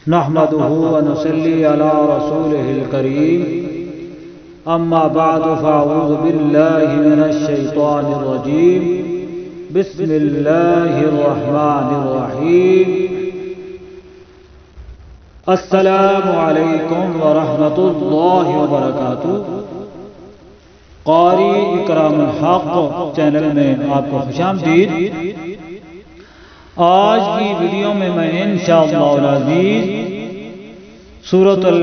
नहमदुहु व नुसल्ली अला रसूलिहिल करीम। अम्मा बअदु फ़अऊज़ु बिल्लाहि मिनश शैतानिर रजीम। बिस्मिल्लाहिर रहमानिर रहीम। अस्सलामु अलैकुम व रहमतुल्लाहि व बरकातुहू। क़ारी इकरामुल हक़ चैनल में आपको खुशामदीद। आज की वीडियो में मैं इंशाअल्लाह अज़ीज़ सूरतुल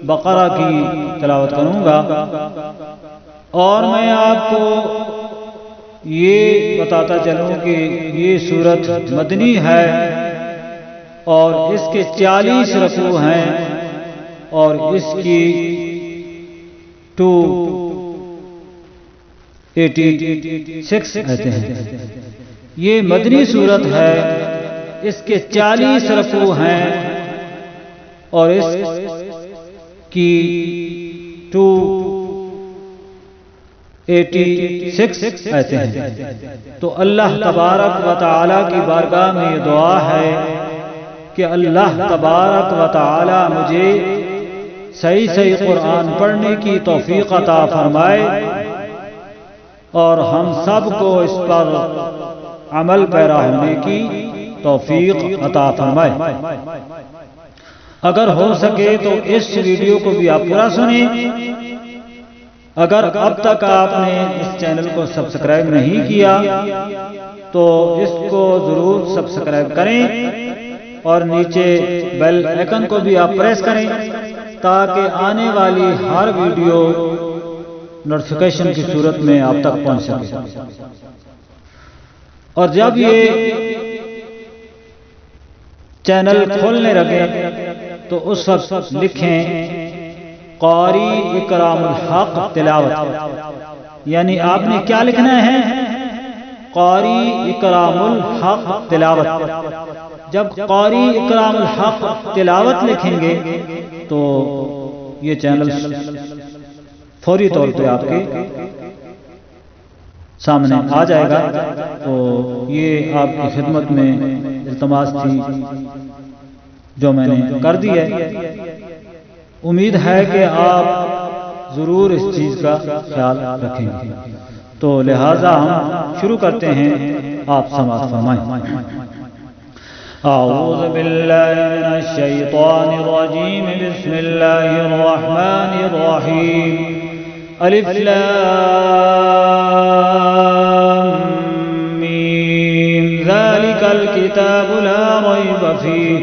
बक़रा की तिलावत करूँगा और मैं आपको ये बताता चलूँ कि ये सूरत मदनी है और इसके 40 रकू हैं और इसकी 286 आयतें हैं। ये मदनी सूरत है, इसके 40 रकू हैं और इसकी 286 आयतें हैं। तो अल्लाह तबारक व तआला की बारगाह में ये दुआ है कि अल्लाह तबारक व तआला मुझे सही सही कुरान पढ़ने की तौफीक अता फरमाए और हम सब को इस पर अमल पैरा होने की तौफीक अता फरमाए। अगर हो सके तो इस वीडियो को भी आप पूरा सुने। अगर अब तक आपने इस चैनल को सब्सक्राइब नहीं किया तो इसको जरूर सब्सक्राइब करें और नीचे बेल आइकन को भी आप प्रेस करें ताकि आने वाली हर वीडियो नोटिफिकेशन की सूरत में आप तक पहुंच सके। और जब ये चैनल खोलने लगे तो उस वक्त लिखें क़ारी इकरामुल हक़ तिलावत, यानी आपने क्या लिखना है, क़ारी इकरामुल हक़ तिलावत। जब क़ारी इकरामुल हक़ तिलावत लिखेंगे तो ये चैनल फौरी तौर पे आपके सामने आ जाएगा। तो ये आपकी खिदमत में इल्तमास थी जो मैंने कर दी है। उम्मीद है कि आप ज़रूर इस चीज़ का ख्याल रखेंगे। तो लिहाजा हम शुरू करते हैं, आप समाअत फरमाएं। अऊज़ु बिल्लाहि मिनश शैतानिर रजीम। बिस्मिल्लाहिर रहमानिर रहीम। अलिफ लाम मीम। ज़ालिकल किताबु ला रैब फ़ीहि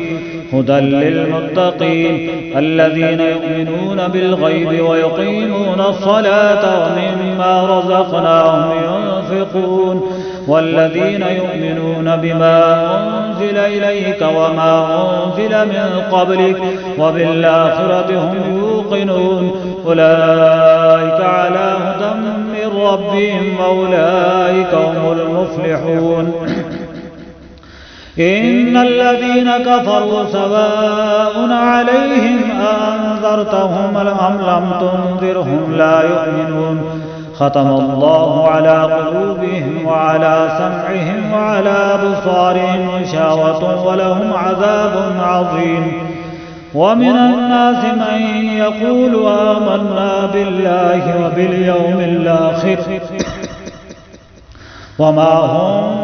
हुदल लिल्मुत्तक़ीन अल्लज़ीना युमिनूना बिल-ग़ैबि व युक़ीमूना अस्सलाता व मिम्मा रज़क़नाहुम युनफ़िक़ून वल्लज़ीना युमिनूना बिमा उन्ज़िल इलैक व मा उन्ज़िल मिन क़ब्लिक व बिल-आख़िरति हुम यूक़िनून उलाइका अला हुदम मिन रब्बिहिम व उलाइका हुमुल मुफ़्लिहून। इन्नल्लज़ीन कफ़रू सवाउन अलैहिम अअन्ज़रतहुम अम लम तुन्ज़िरहुम ला युमिनून। ख़तमल्लाहु अला क़ुलूबिहिम व अला समइहिम व अला अब्सारिहिम ग़िशावतुन व लहुम अज़ाबुन अज़ीम। व मिनन नासि मन यक़ूलु आमन्ना बिल्लाहि व बिल यौमिल आख़िर व मा हुम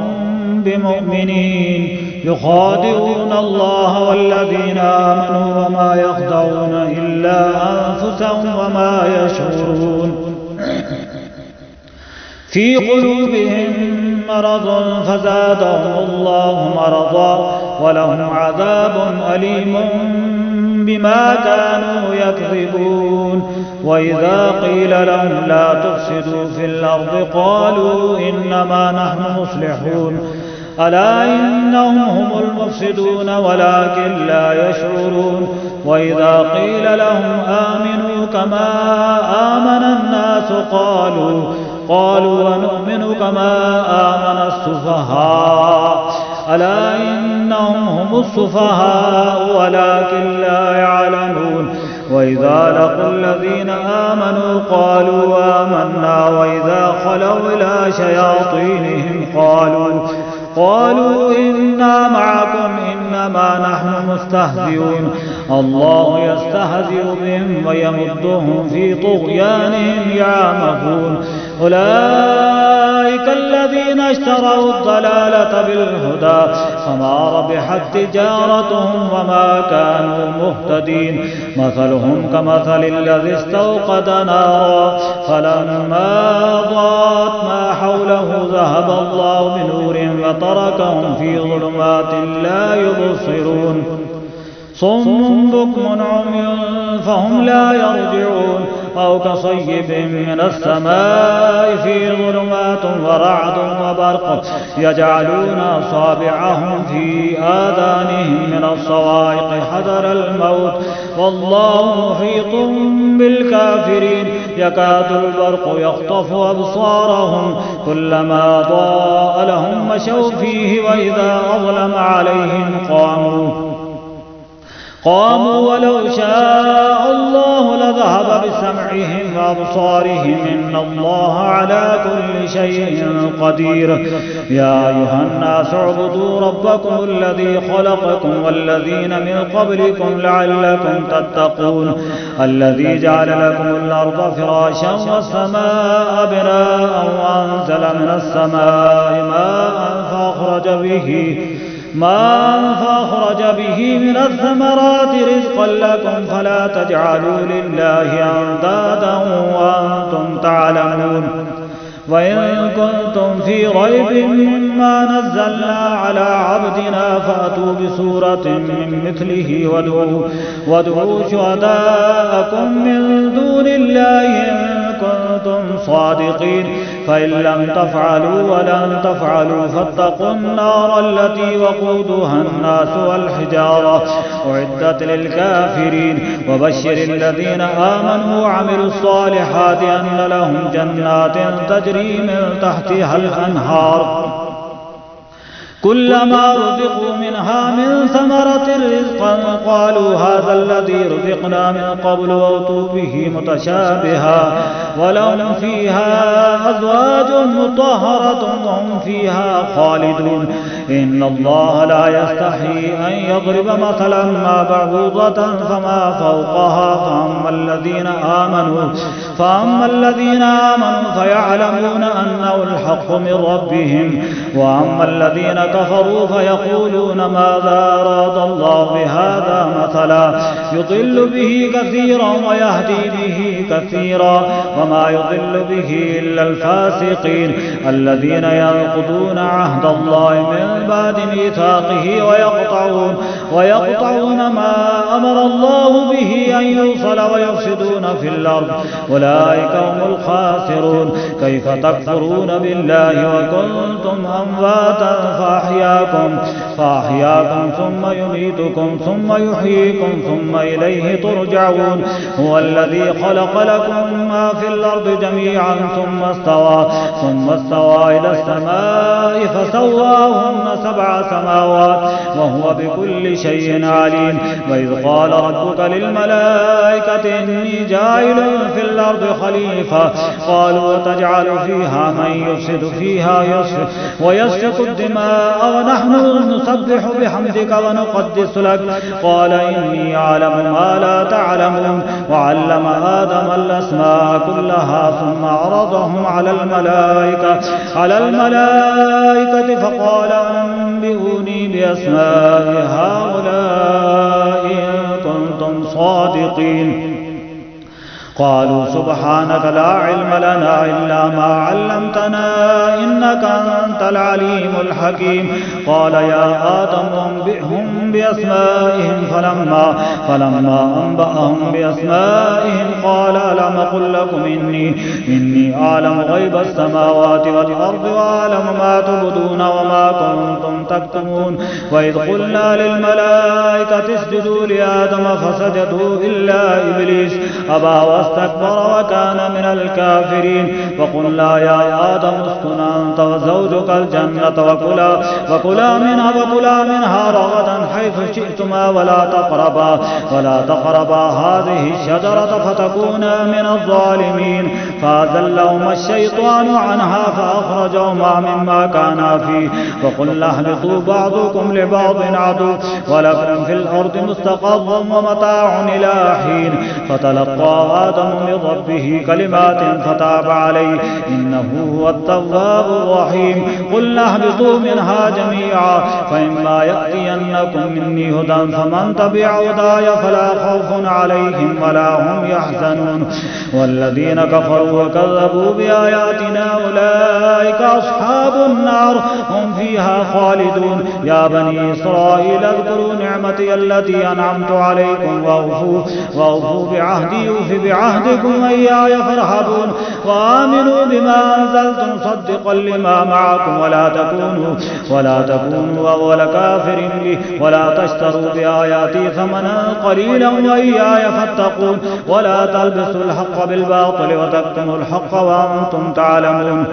बिमुमिनीन युख़ादिऊन अल्लाह वल्लज़ीना आमनू व मा यख़दऊन इल्ला अनफुसहुम व मा यशऊरून। फ़ी क़ुलूबिहिम मरज़ुन फ़ज़ादहुमुल्लाहु मरज़ा व लहुम अज़ाबुन अलीमुन बिमा कानू यकज़िबून। व इज़ा क़ील लहुम ला तुफ़सिदू फ़िल अर्ज़ि क़ालू इन्नमा नहनु मुस्लिहून अला इन्नहुम हुमुल मुफ़सिदून वलाकिन ला यशऊरून। व इज़ा क़ील लहुम आमिनू कमा आमनन नास क़ालू अनुमिनु कमा आमन अस्सुफ़हाअ अला इन्नहुम हुमुस्सुफ़हाअ वलाकिन ला यअलमून। व इज़ा लक़ुल्लज़ीना आमनू क़ालू आमन्ना व इज़ा ख़लौ इला शयातीनिहिम क़ालू इन्ना मअकुम إنما نحن مستهزئون الله يستهزئ بهم ويمدهم في طغيانهم يعمهون أولئك الذين اشتروا الضلالة بالهدى فما ربحت تجارتهم وما كانوا مهتدين مثلهم كمثل الذي استوقد نارا فلما أضاءت ما حوله ذهب الله بنورهم وتركهم في ظلمات لا يبصرون صم بكم عمي فهم لا يرجعون أو كصيب من السماء فيه ظلمات ورعد وبرق يجعلون أصابعهم في آذانهم من الصواعق حذر الموت والله محيط بالكافرين يكاد البرق يخطف أبصارهم كلما ضاء لهم مشوا فيه وإذا أظلم عليهم قاموا ولو شاء الله لذهب بسمعهم وأبصارهم إن الله على كل شيء قدير يا أيها الناس اعبدوا ربكم الذي خلقكم والذين من قبلكم لعلكم تتقون الذي جعل لكم الأرض فراشا والسماء بناء وأنزل من السماء ماء فأخرج به من الثمرات رزقا لكم فلا تجعلوا لله أندادا وأنتم تعلمون وإن كنتم في ريب مما نزلنا على عبدنا فأتوا بسورة من مثله وادعوا شهداءكم من دون الله إن كنتم صادقين فإن لم تفعلوا ولن تفعلوا فاتقوا النار التي وقودها الناس والحجارة أعدت للكافرين وبشر الذين آمنوا وعملوا الصالحات أن لهم جنات تجري من تحتها الأنهار كلما رزقوا منها من ثمرة رزقا قالوا هذا الذي رزقنا من قبل وأتوا به متشابها ولهم فيها أزواج مطهرة وهم فيها خالدون إن الله لا يستحي أن يضرب مثلا ما بعوضة فما فوقها فأما الذين آمنوا فيعلمون أنه الحق من ربهم وأما الذين كفروا فيقولون ماذا أراد الله بهذا مثلا يضل به كثيرا ويهدي به كثيرا وما يضل به إلا الفاسقين الذين ينقضون عهد الله من بعد ميثاقه ويقطعون ما أمر الله به أن يوصل ويفسدون في الأرض أولئك هم الخاسرون كيف تكفرون بالله وكنتم أمواتا فأحياكم ثم يميتكم ثم يحييكم ثم إليه ترجعون هو الذي خلق لكم ما في الأرض جميعا ثم استوى إلى السماء فسواهن 7 سماوات وهو بكل شيء عليم وإذ قال ربك للملائكة إني جاعل في الأرض خليفة قالوا وتجعل فيها من يفسد فيها ويسفك الدماء ونحن نسبح بحمدك ونقدس لك قال إني أعلم ما لا تعلمون وعلم آدم الأسماء كلها ثم عرضهم على الملائكة فقال أنبئوني بأسماء هؤلاء إن كنتم صادقين قالوا سبحانك لا علم لنا إلا ما علمتنا إنك أنت العليم الحكيم قال يا آدم أنبئهم بأسمائهم فلما أنبأهم بأسمائهم قال ألم أقل لكم إني أعلم غيب السماوات والأرض وأعلم ما تبدون وما كنتم تكتمون وإذ قلنا للملائكة اسجدوا لآدم فسجدوا إلا إبليس أبى واستكبر وكان من الكافرين وقلنا يا آدم اسكن أنت وزوجك الجنة وكلا منها رغدا حيث شئتما ولا تقربا هذه الشجرة فتكونا من الظالمين. فأزلهما الشيطان عنها فأخرجهما مما كانا فيه وقلنا اهبطوا بعضكم لبعض عدو ولكم في الأرض مستقر ومتاع إلى حين. فتلقى آدم من ربه كلمات فتاب عليه إنه هو التواب الرحيم. قلنا اهبطوا منها جميعا فإما يأتينكم مني هدى فمن تبع هداي فلا خوف عليهم ولا هم يحزنون. والذين كفروا وكذبوا بآياتنا أولئك أصحاب النار هم فيها خالدون. يا بني إسرائيل اذكروا نعمتي التي أنعمت عليكم وأوفوا بعهدي أوف بعهدكم وإياي فارهبون. وآمنوا بما أنزلت مصدقا لما معكم ولا تكونوا أول كافر به ولا تشتروا بآياتي ثمنا قليلا وإياي فاتقون. ولا تلبسوا الحق بالباطل وتكتموا الحق وأنتم تعلمون.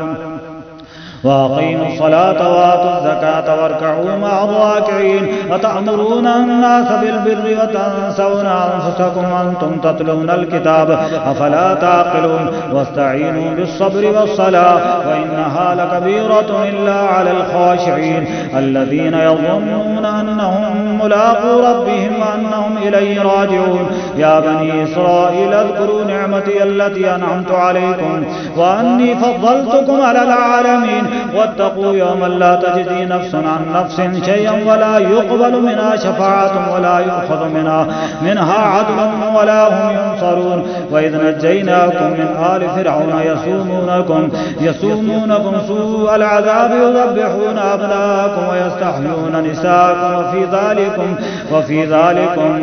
وأقيموا الصلاة وآتوا الزكاة واركعوا مع الراكعين. أتأمرون الناس بالبر وتنسون أنفسكم وأنتم تتلون الكتاب أفلا تعقلون. واستعينوا بالصبر والصلاة وإنها لكبيرة إلا على الخاشعين الذين يظنون أنهم ملاقو ربهم وأنهم إليه راجعون. يا بني إسرائيل اذكروا نعمتي التي أنعمت عليكم وأني فضلتكم على العالمين. واتقوا يوما لا تجزي نفس عن نفس شيئا ولا يقبل منها شفاعة ولا يؤخذ منها عدل ولا هم ينصرون. وإذ نجيناكم من آل فرعون يسومونكم سوء العذاب يذبحون أبناءكم ويستحيون نساءكم وفي ذلكم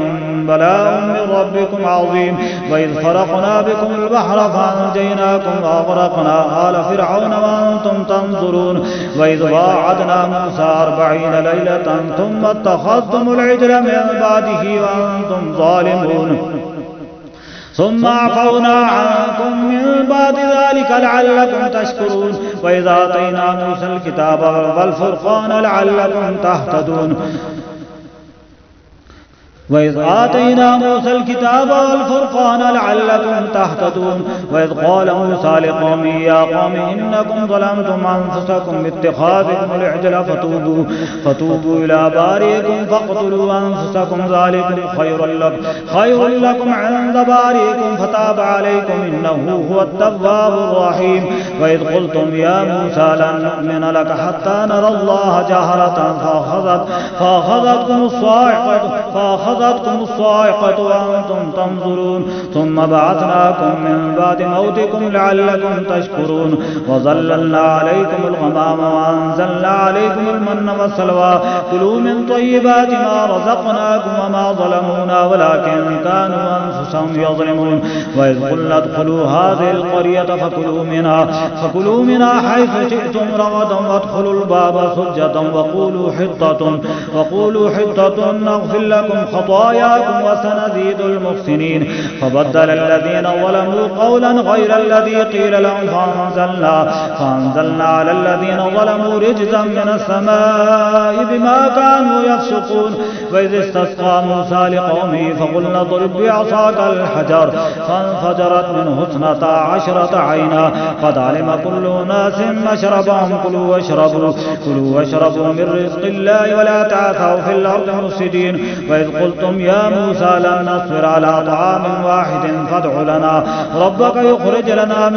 بلاء من ربكم عظيم. وإذ فرقنا بكم البحر فأنجيناكم وأغرقنا آل فرعون وأنتم تنظرون. وإذ واعدنا موسى 40 ليلة ثم اتخذتم العجل من بعده وأنتم ظالمون ثم عفونا عنكم من بعد ذلك لعلكم تشكرون. وإذ آتينا موسى الكتاب والفرقان لعلكم تهتدون. وإذ آتينا موسى الكتاب والفرقان لعلكم تهتدون. وإذ قال موسى لقومه يا قوم إنكم ظلمتم أنفسكم باتخاذكم العجل فتوبوا إلى بارئكم فاقتلوا أنفسكم ذلكم خير لكم عند بارئكم فتاب عليكم إنه هو التواب الرحيم. وإذ قلتم يا موسى لن نؤمن لك حتى نرى الله جهرة فأخذتكم الصاعقة وأنتم تنظرون. ثم بعثناكم من بعد موتكم لعلكم تشكرون. وظللنا عليكم الغمام وأنزلنا عليكم المن والسلوى كلوا من طيبات ما رزقناكم وما ظلمونا ولكن كانوا أنفسهم يظلمون. وإذ قلنا ادخلوا هذه القرية فكلوا منها حيث شئتم رغدا وادخلوا الباب سجدا وقولوا حطة نغفر لكم خطاياكم وسنزيد المحسنين. فبدل الذين ظلموا قولا غير الذي قيل لهم فأنزلنا على الذين ظلموا رجزا من السماء بما كانوا يفسقون. وإذ استسقى موسى لقومه فقلنا اضرب بعصاك الحجر فانفجرت منه 12 عينا قد علم كل أناس مشربهم كلوا واشربوا من رزق الله ولا تعثوا في الأرض مفسدين. وإذ قلتم يا موسى لن نصبر على طعام واحد فادع لنا ربك يخرج لنا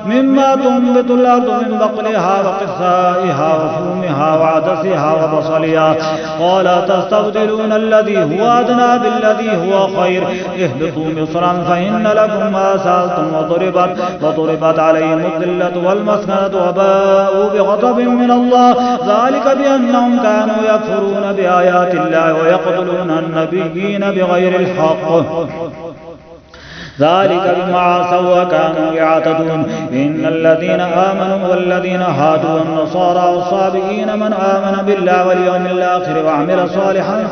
مما تنبت الأرض من بقلها وقثائها وفومها وعدسها وبصلها قال تستبدلون الذي هو أدنى بالذي هو خير اهبطوا مصرا فإن لكم ما سألتم وضربت عليهم الذلة والمسكنة وباءوا بغضب من الله ذلك بأنهم كانوا يكفرون بآيات الله ويقتلون النبيين بغير الحق ذلك بما عصوا وكانوا يعتدون إن الذين آمنوا والذين هادوا والنصارى والصابئين من آمن بالله واليوم الآخر وعمل صالحا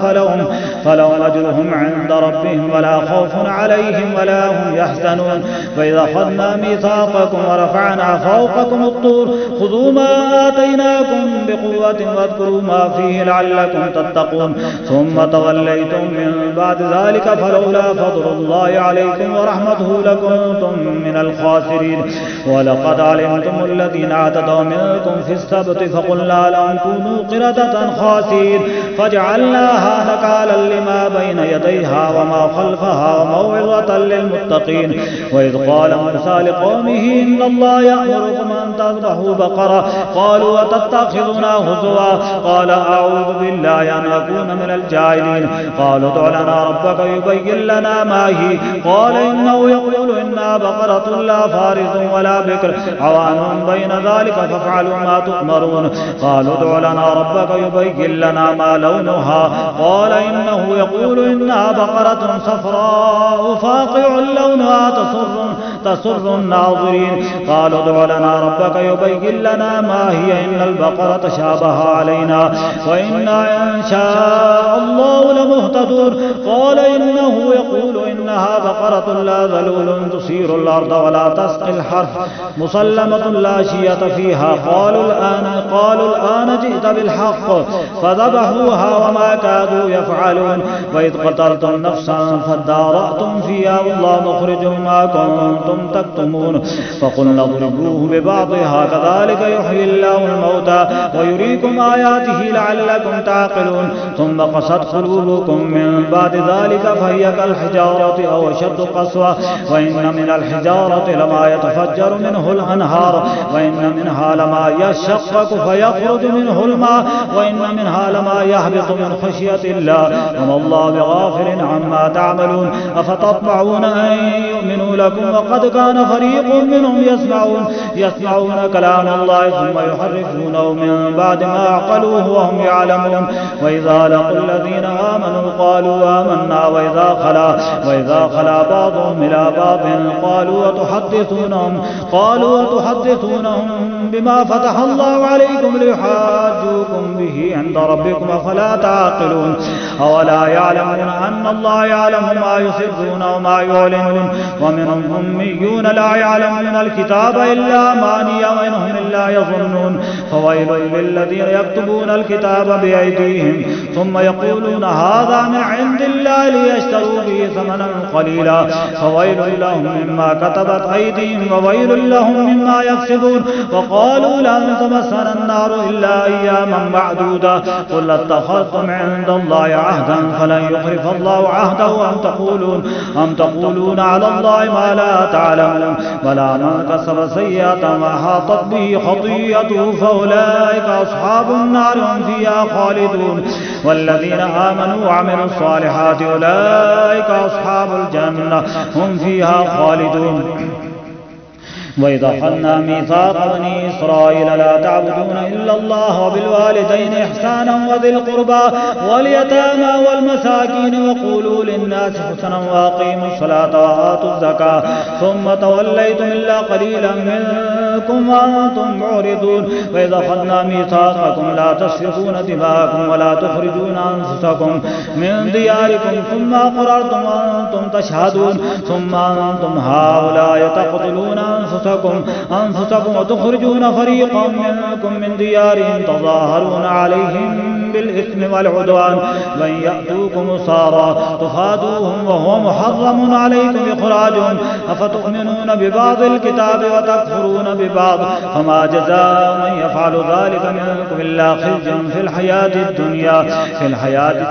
فلهم أجرهم عند ربهم ولا خوف عليهم ولا هم يحزنون وإذا أخذنا ميثاقكم ورفعنا فوقكم الطور خذوا ما آتيناكم بقوة واذكروا ما فيه لعلكم تتقون ثم توليتم من بعد ذلك فلولا فضل الله عليكم ورحمته لكنتم من الخاسرين ولقد علمتم الذين اعتدوا منكم في السبت فقلنا لهم كونوا قردة خاسئين فجعلناها نكالا لما بين يديها وما خلفها وموعظة للمتقين وإذ قال موسى لقومه إن الله يأمركم أن تذبحوا بقرة قالوا أتتخذنا هزوا قال أعوذ بالله أن أكون من الجاهلين قالوا ادع لنا ربك يبين لنا ما هي قال إنه يقول إنها بقرة لا فارض ولا بكر عوان بين ذلك فافعلوا ما تؤمرون قالوا ادع لنا ربك يبين لنا ما لونها قال إنه يقول إنها بقرة صفراء فاقع لونها تسر الناظرين قالوا ادع لنا ربك يبين لنا ما هي إن البقرة شابه علينا وإنا إن شاء الله لمهتدون قال إنه يقول إنها بقرة لا ذلول تثير الأرض ولا تسقي الحرث مسلمة لا شية فيها قالوا الآن جئت بالحق فذبحوها وما كادوا يفعلون وإذ قتلتم نفسا فادارأتم فيها والله مخرج ما كنتم تكتمون فقلنا اضربوه ببعضها كذلك يحيي الله الموتى ويريكم آياته لعلكم تعقلون ثم قست قلوبكم من بعد ذلك فهي كالحجارة أو أشد قسوة وإن من الحجارة لما يتفجر منه الأنهار وإن منها لما يشقق فيخرج منه الماء وإن منها لما يهبط من خشية الله وما الله بغافل عما تعملون أفتطمعون أن يؤمنوا لكم وقد كان فريق منهم يسمعون كلام الله ثم يحرفونه من بعد ما عقلوه وهم يعلمون وإذا لقوا الذين آمنوا قالوا آمنا وإذا خلا بعضهم إلى بعض قالوا وتحدثونهم بما فتح الله عليكم ليحاجوكم به عند ربكم أفلا تعقلون أولا يعلمون أن الله يعلم ما يسرون وما يعلنون ومنهم أميون لا يعلمون الكتاب إلا أماني وإنهم إلا يظنون فويل للذين يكتبون الكتاب بأيديهم ثم يقولون هذا من عند الله ليشتروا به ثمنا قليلا فويل لهم مما كتبت أيديهم وويل لهم مما يكسبون وقالوا لن تمسنا النار إلا أياما معدودة قل اتخذتم عند الله عهدا فلن يخلف الله عهده أم تقولون على الله ما لا تعلمون ولا من كسب سيئة وأحاطت به خطيئته فأولئك أصحاب النار هم فيها خالدون والذين آمنوا وعملوا الصالحات أولئك أصحاب الجنة هم فيها خالدون وإذا أخذنا ميثاق بني إسرائيل لا تعبدون إلا الله وبالوالدين إحسانا وذي القربى واليتامى والمساكين وقولوا للناس حسنا وأقيموا الصلاة وآتوا الزكاة ثم توليتم إلا قليلا منكم وأنتم معرضون وإذا أخذنا ميثاقكم لا تسفكون دماءكم ولا تخرجون أنفسكم من دياركم ثم أقررتم وأنتم تشهدون ثم أنتم هؤلاء تقتلون أنفسكم وتخرجون فريقا منكم من ديارهم تظاهرون عليهم بالإثم والعدوان وإن يأتوكم أسارى تفادوهم وهو محرم عليكم إخراجهم أفتؤمنون ببعض الكتاب وتكفرون ببعض فما جزاء من يفعل ذلك منكم إلا خزي في الحياة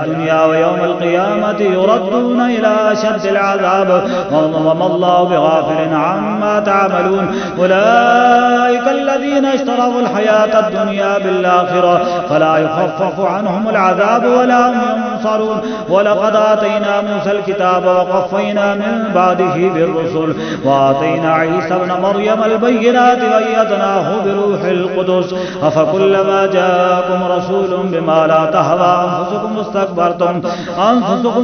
الدنيا ويوم القيامة يردون إلى أشد العذاب وما الله بغافل عما تعملون أولئك الذين اشتروا الحياة الدنيا بالآخرة فلا يخفف عنهم العذاب ولا هم ينصرون ولقد آتينا موسى الكتاب وقفينا من بعده بالرسل وآتينا عيسى ابن مريم البينات وأيدناه بروح القدس أفكلما جاءكم رسول بما لا تهوى أنفسكم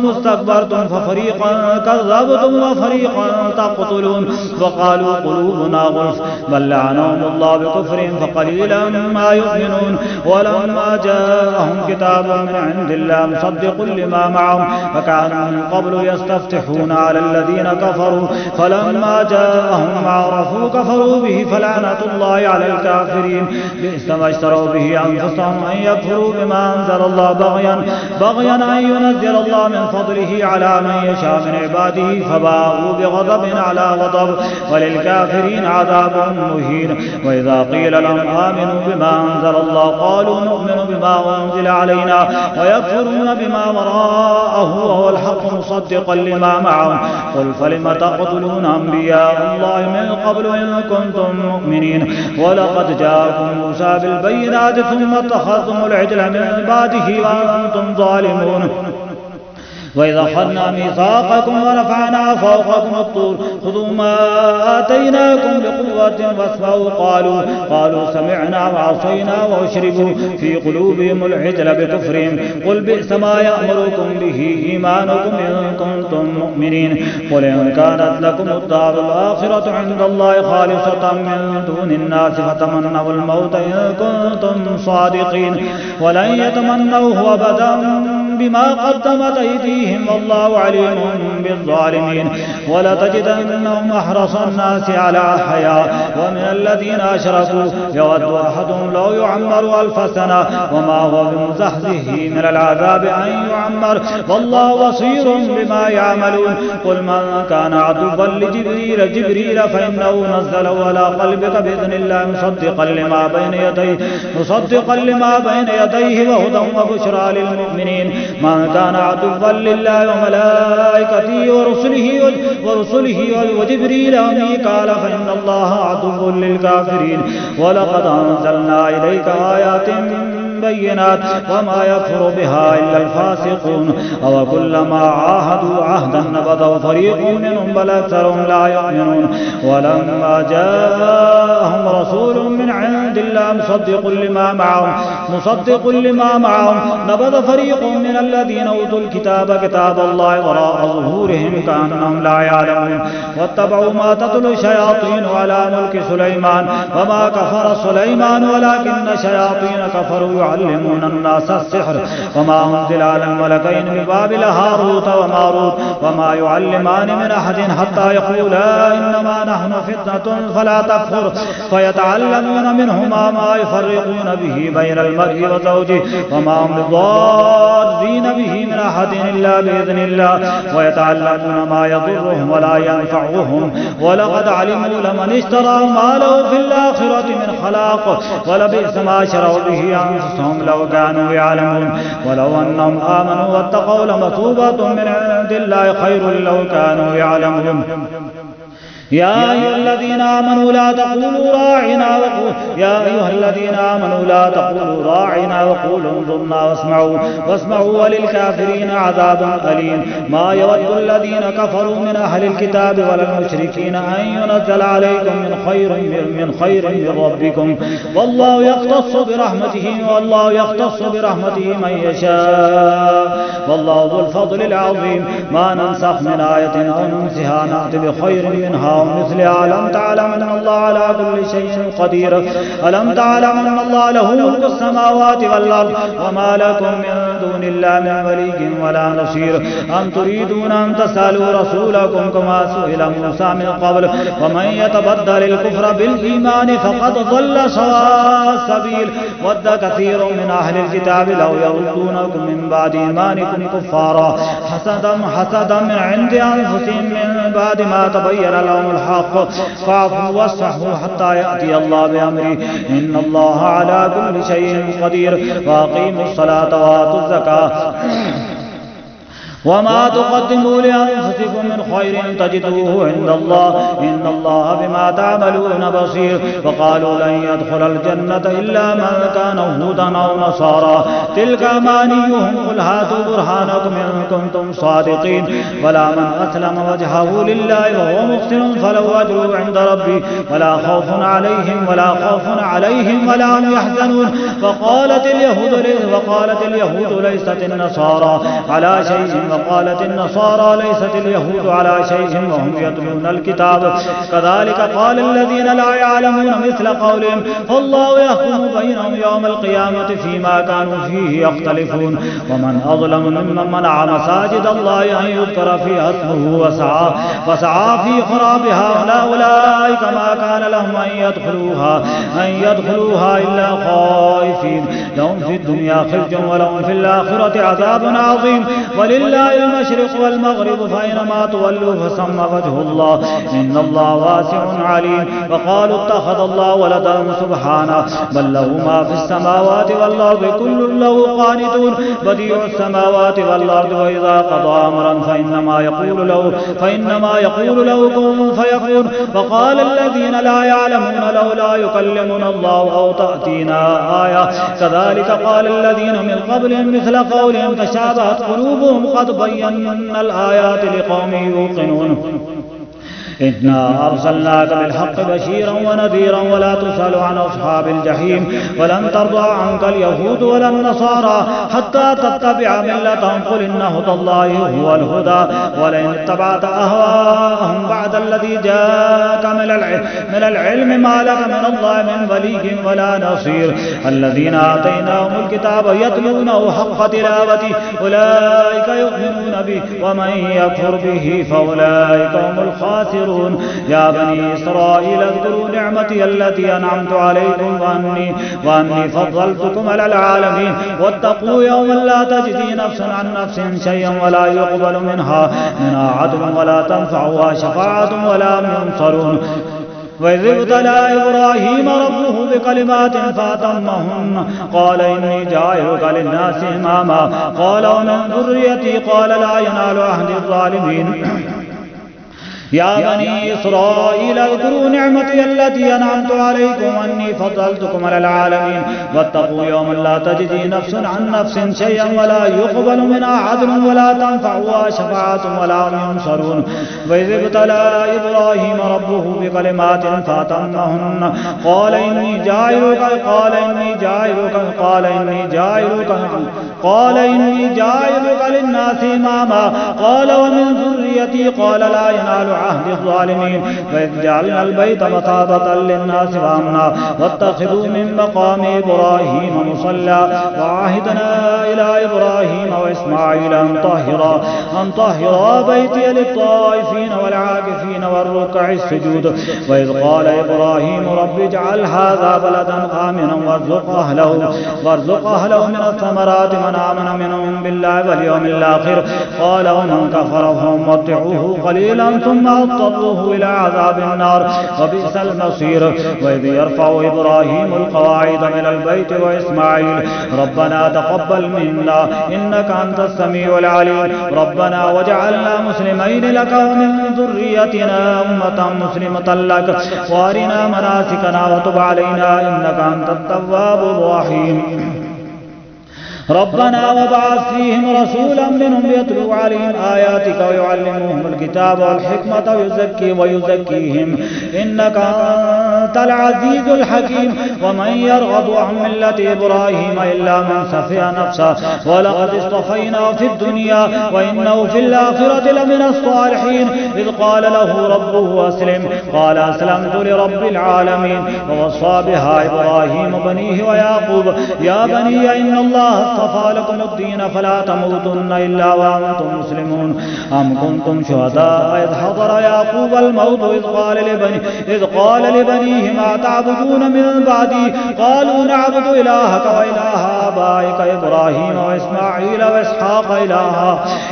استكبرتم ففريقا كذبتم وفريقا تقتلون وقالوا قلوبنا غلف بل لعنهم الله بكفرهم فقليلا ما يؤمنون ولما جاءهم كتاب من عند الله مصدق لما معهم فكانوا من قبل يستفتحون على الذين كفروا فلما جاءهم ما عرفوا كفروا به فلعنة الله على الكافرين بئس ما اشتروا به أنفسهم أن يكفروا بما أنزل الله بغيا أن ينزل الله من فضله على من يشاء من عباده فباءوا بغضب على غضب وللكافرين عذاب مهين وإذا قيل لهم آمنوا بما أنزل الله قالوا نؤمن بما أنزل علينا ويكفرون بما وراءه وهو الحق مصدقا لما معهم قل فلم تقتلون أنبياء الله من قبل إن كنتم مؤمنين ولقد جاءكم موسى بالبينات ثم اتخذتم العجل من بعده وأنتم ظالمون وإذا أخذنا ميثاقكم ورفعنا فوقكم الطور خذوا ما آتيناكم بقوة واسمعوا قالوا سمعنا وعصينا وأشربوا في قلوبهم العجل بكفرهم قل بئس ما يأمركم به إيمانكم إن كنتم مؤمنين قل إن كانت لكم الدار الآخرة عند الله خالصة من دون الناس فتمنوا الموت إن كنتم صادقين ولن يتمنوه أبدا بما قدمت أيديهم والله عليم بالظالمين ولتجدنهم أحرص الناس على حياة ومن الذين أشركوا يود أحدهم لو يعمر 1000 سنة وما هو بمزحزحه من العذاب أن يعمر والله بصير بما يعملون قل من كان عدوا لجبريل فإنه نزله على قلبك بإذن الله مصدقا لما بين يديه وهدى وبشرى للمؤمنين من كان عدوا لله وملائكته ورسله وجبريل وميكال فإن الله عدو للكافرين ولقد أنزلنا إليك آيات بينات وما يكفر بها إلا الفاسقون أو كلما عاهدوا عهدا نبذوا فريق منهم بل أكثرهم لا يؤمنون ولما جاءهم رسول من عند الله مصدق لما معهم نبذ فريق من الذين أوتوا الكتاب كتاب الله وراء ظهورهم كأنهم لا يعلمون واتبعوا ما تتلو الشياطين على ملك سليمان وما كفر سليمان ولكن الشياطين كفروا يعلمون الناس السحر وما أنزل على الملكين ببابل هاروت وماروت وما يعلمان من أحد حتى يقولا إنما نحن فتنة فلا تكفر فيتعلمون منهما ما يفرقون به بين المرء وزوجه وما هم بضارين به من أحد إلا بإذن الله ويتعلمون ما يضرهم ولا ينفعهم ولقد علموا لمن اشترى ما له في الآخرة من خلاق ولبئس ما شروا به أنفسهم لو كانوا يعلمون ولو أنهم آمنوا واتقوا لمثوبة من عند الله خير لو كانوا يعلمون يا أيها الذين آمنوا لا تقولوا راعنا وقولوا انظرنا واسمعوا وللكافرين عذاب أليم ما يود الذين كفروا من أهل الكتاب ولا المشركين أن ينزل عليكم من خير من ربكم والله يختص برحمته من يشاء والله ذو الفضل العظيم ما ننسخ من آية أو ننسها نأتي بخير منها مثلها ألم تعلم أن الله على كل شيء قدير ألم تعلم أن الله له ملك السماوات والأرض وما لكم من دون الله من ولي ولا نصير أم تريدون أن تسألوا رسولكم كما سئل موسى من قبل ومن يتبدل الكفر بالإيمان فقد ضل سواء السبيل ود كثير من أهل الكتاب لو يردونكم من بعد إيمانكم كفارا حسدا من عند أنفسهم من بعد ما تبين لهم الحق فاعفوا واصفحوا حتى يأتي الله بأمره إن الله على كل شيء قدير وأقيموا الصلاة وآتوا الزكاة وما تقدموا لأنفسكم من خير تجدوه عند الله إن الله بما تعملون بصير. وقالوا لن يدخل الجنة إلا من كان هودا أو نصارى تلك أمانيهم قل هاتوا برهانكم إن كنتم صادقين. ولا من أسلم وجهه لله وهو محسن فله أجر عند ربي ولا خوف عليهم ولا هم يحزنون. وقالت اليهود ليست النصارى على شيء وقالت النصارى ليست اليهود على شيء وهم يتلون الكتاب كذلك قال الذين لا يعلمون مثل قولهم فالله يحكم بينهم يوم القيامة فيما كانوا فيه يختلفون. ومن أظلم ممن منع مساجد الله أن يذكر فيها اسمه وسعى في خرابها أولئك ما كان لهم أن يدخلوها إلا خائفين لهم في الدنيا خزي ولهم في الآخرة عذاب عظيم. ولله المشرق والمغرب فأينما تولوا فثم وجه الله إن الله واسع عليم. وقالوا اتخذ الله ولدا سبحانه بل له ما في السماوات والأرض كل له قانتون بديع السماوات والأرض وإذا قضى أمرا فإنما يقول له كن فيكون. وقال الذين لا يعلمون لولا يكلمنا الله أو تأتينا آية كذلك قال الذين من قبلهم مثل قولهم تشابهت قلوبهم قد بينا الآيات لقوم يوقنون. إنا أرسلناك بالحق بشيرا ونذيرا ولا تسأل عن أصحاب الجحيم ولن ترضى عنك اليهود ولا النصارى حتى تتبع ملتهم قل إن هدى الله هو الهدى ولئن اتبعت أهواءهم بعد الذي جاءك من العلم ما لك من الله من ولي ولا نصير. الذين آتيناهم الكتاب يتلونه حق تلاوته أولئك يؤمنون به ومن يكفر به فأولئك هم الخاسرون. يا بني إسرائيل اذكروا نعمتي التي أنعمت عليكم وأني فضلتكم على العالمين. واتقوا يوما لا تجزي نفس عن نفس شيئا ولا يقبل منها عدل ولا تنفعها شفاعة ولا هم ينصرون. وإذ ابتلى إبراهيم ربه بكلمات فأتمهن قال إني جاعلك للناس إماما قال ومن ذريتي قال لا ينال عهد الظالمين. يا بني إسرائيل اذكروا نعمتي التي أنعمت عليكم وأني فضلتكم على العالمين. واتقوا يوما لا تجزي نفس عن نفس شيئا ولا يقبل منها عدل ولا تنفعها شفاعة ولا هم ينصرون. وإذ ابتلى إبراهيم ربه بكلمات فأتمهن قال إني جاعلك للناس إماما قال ومن ذريتي قال لا ينال عهد الظالمين. وإذ جعلنا البيت مثابة للناس وأمنا واتخذوا من مقام إبراهيم مصلى وعهدنا إلى إبراهيم وإسماعيل أن طهرا بيتي للطائفين والعاكفين والركع السجود. وإذ قال إبراهيم رب اجعل هذا بلدا آمنا وارزق أهله من الثمرات من آمن منهم بالله واليوم الآخر قال ومن كفر فمتعوه قليلا ثم اضطروه إلى عذاب النار وبئس المصير. وإذ يرفع إبراهيم القواعد من البيت وإسماعيل ربنا تقبل منا إنك أنت السميع العليم ربنا واجعلنا مسلمين لك ومن ذريتنا أمة مسلمة لك وارنا مناسكنا وتب علينا إنك أنت التواب الرحيم. ربنا وابعث فيهم رسولا منهم يتلو عليهم آياتك ويعلمهم الكتاب والحكمة ويزكيهم إنك أنت العزيز الحكيم. ومن يرغب عن ملة إبراهيم إلا من سفه نفسه ولقد اصطفيناه في الدنيا وإنه في الآخرة لمن الصالحين. إذ قال له ربه أسلم قال أسلمت لرب العالمين. ووصى بها إبراهيم بنيه ويعقوب يا بني إن الله اصطفى لكم الدين فلا تموتن إلا وأنتم مسلمون. أم كنتم شهداء إذ حضر يعقوب الموت إذ قال لبنيه ما تعبدون من بعدي قالوا نعبد إلهك وإله آبائك إبراهيم وإسماعيل وإسحاق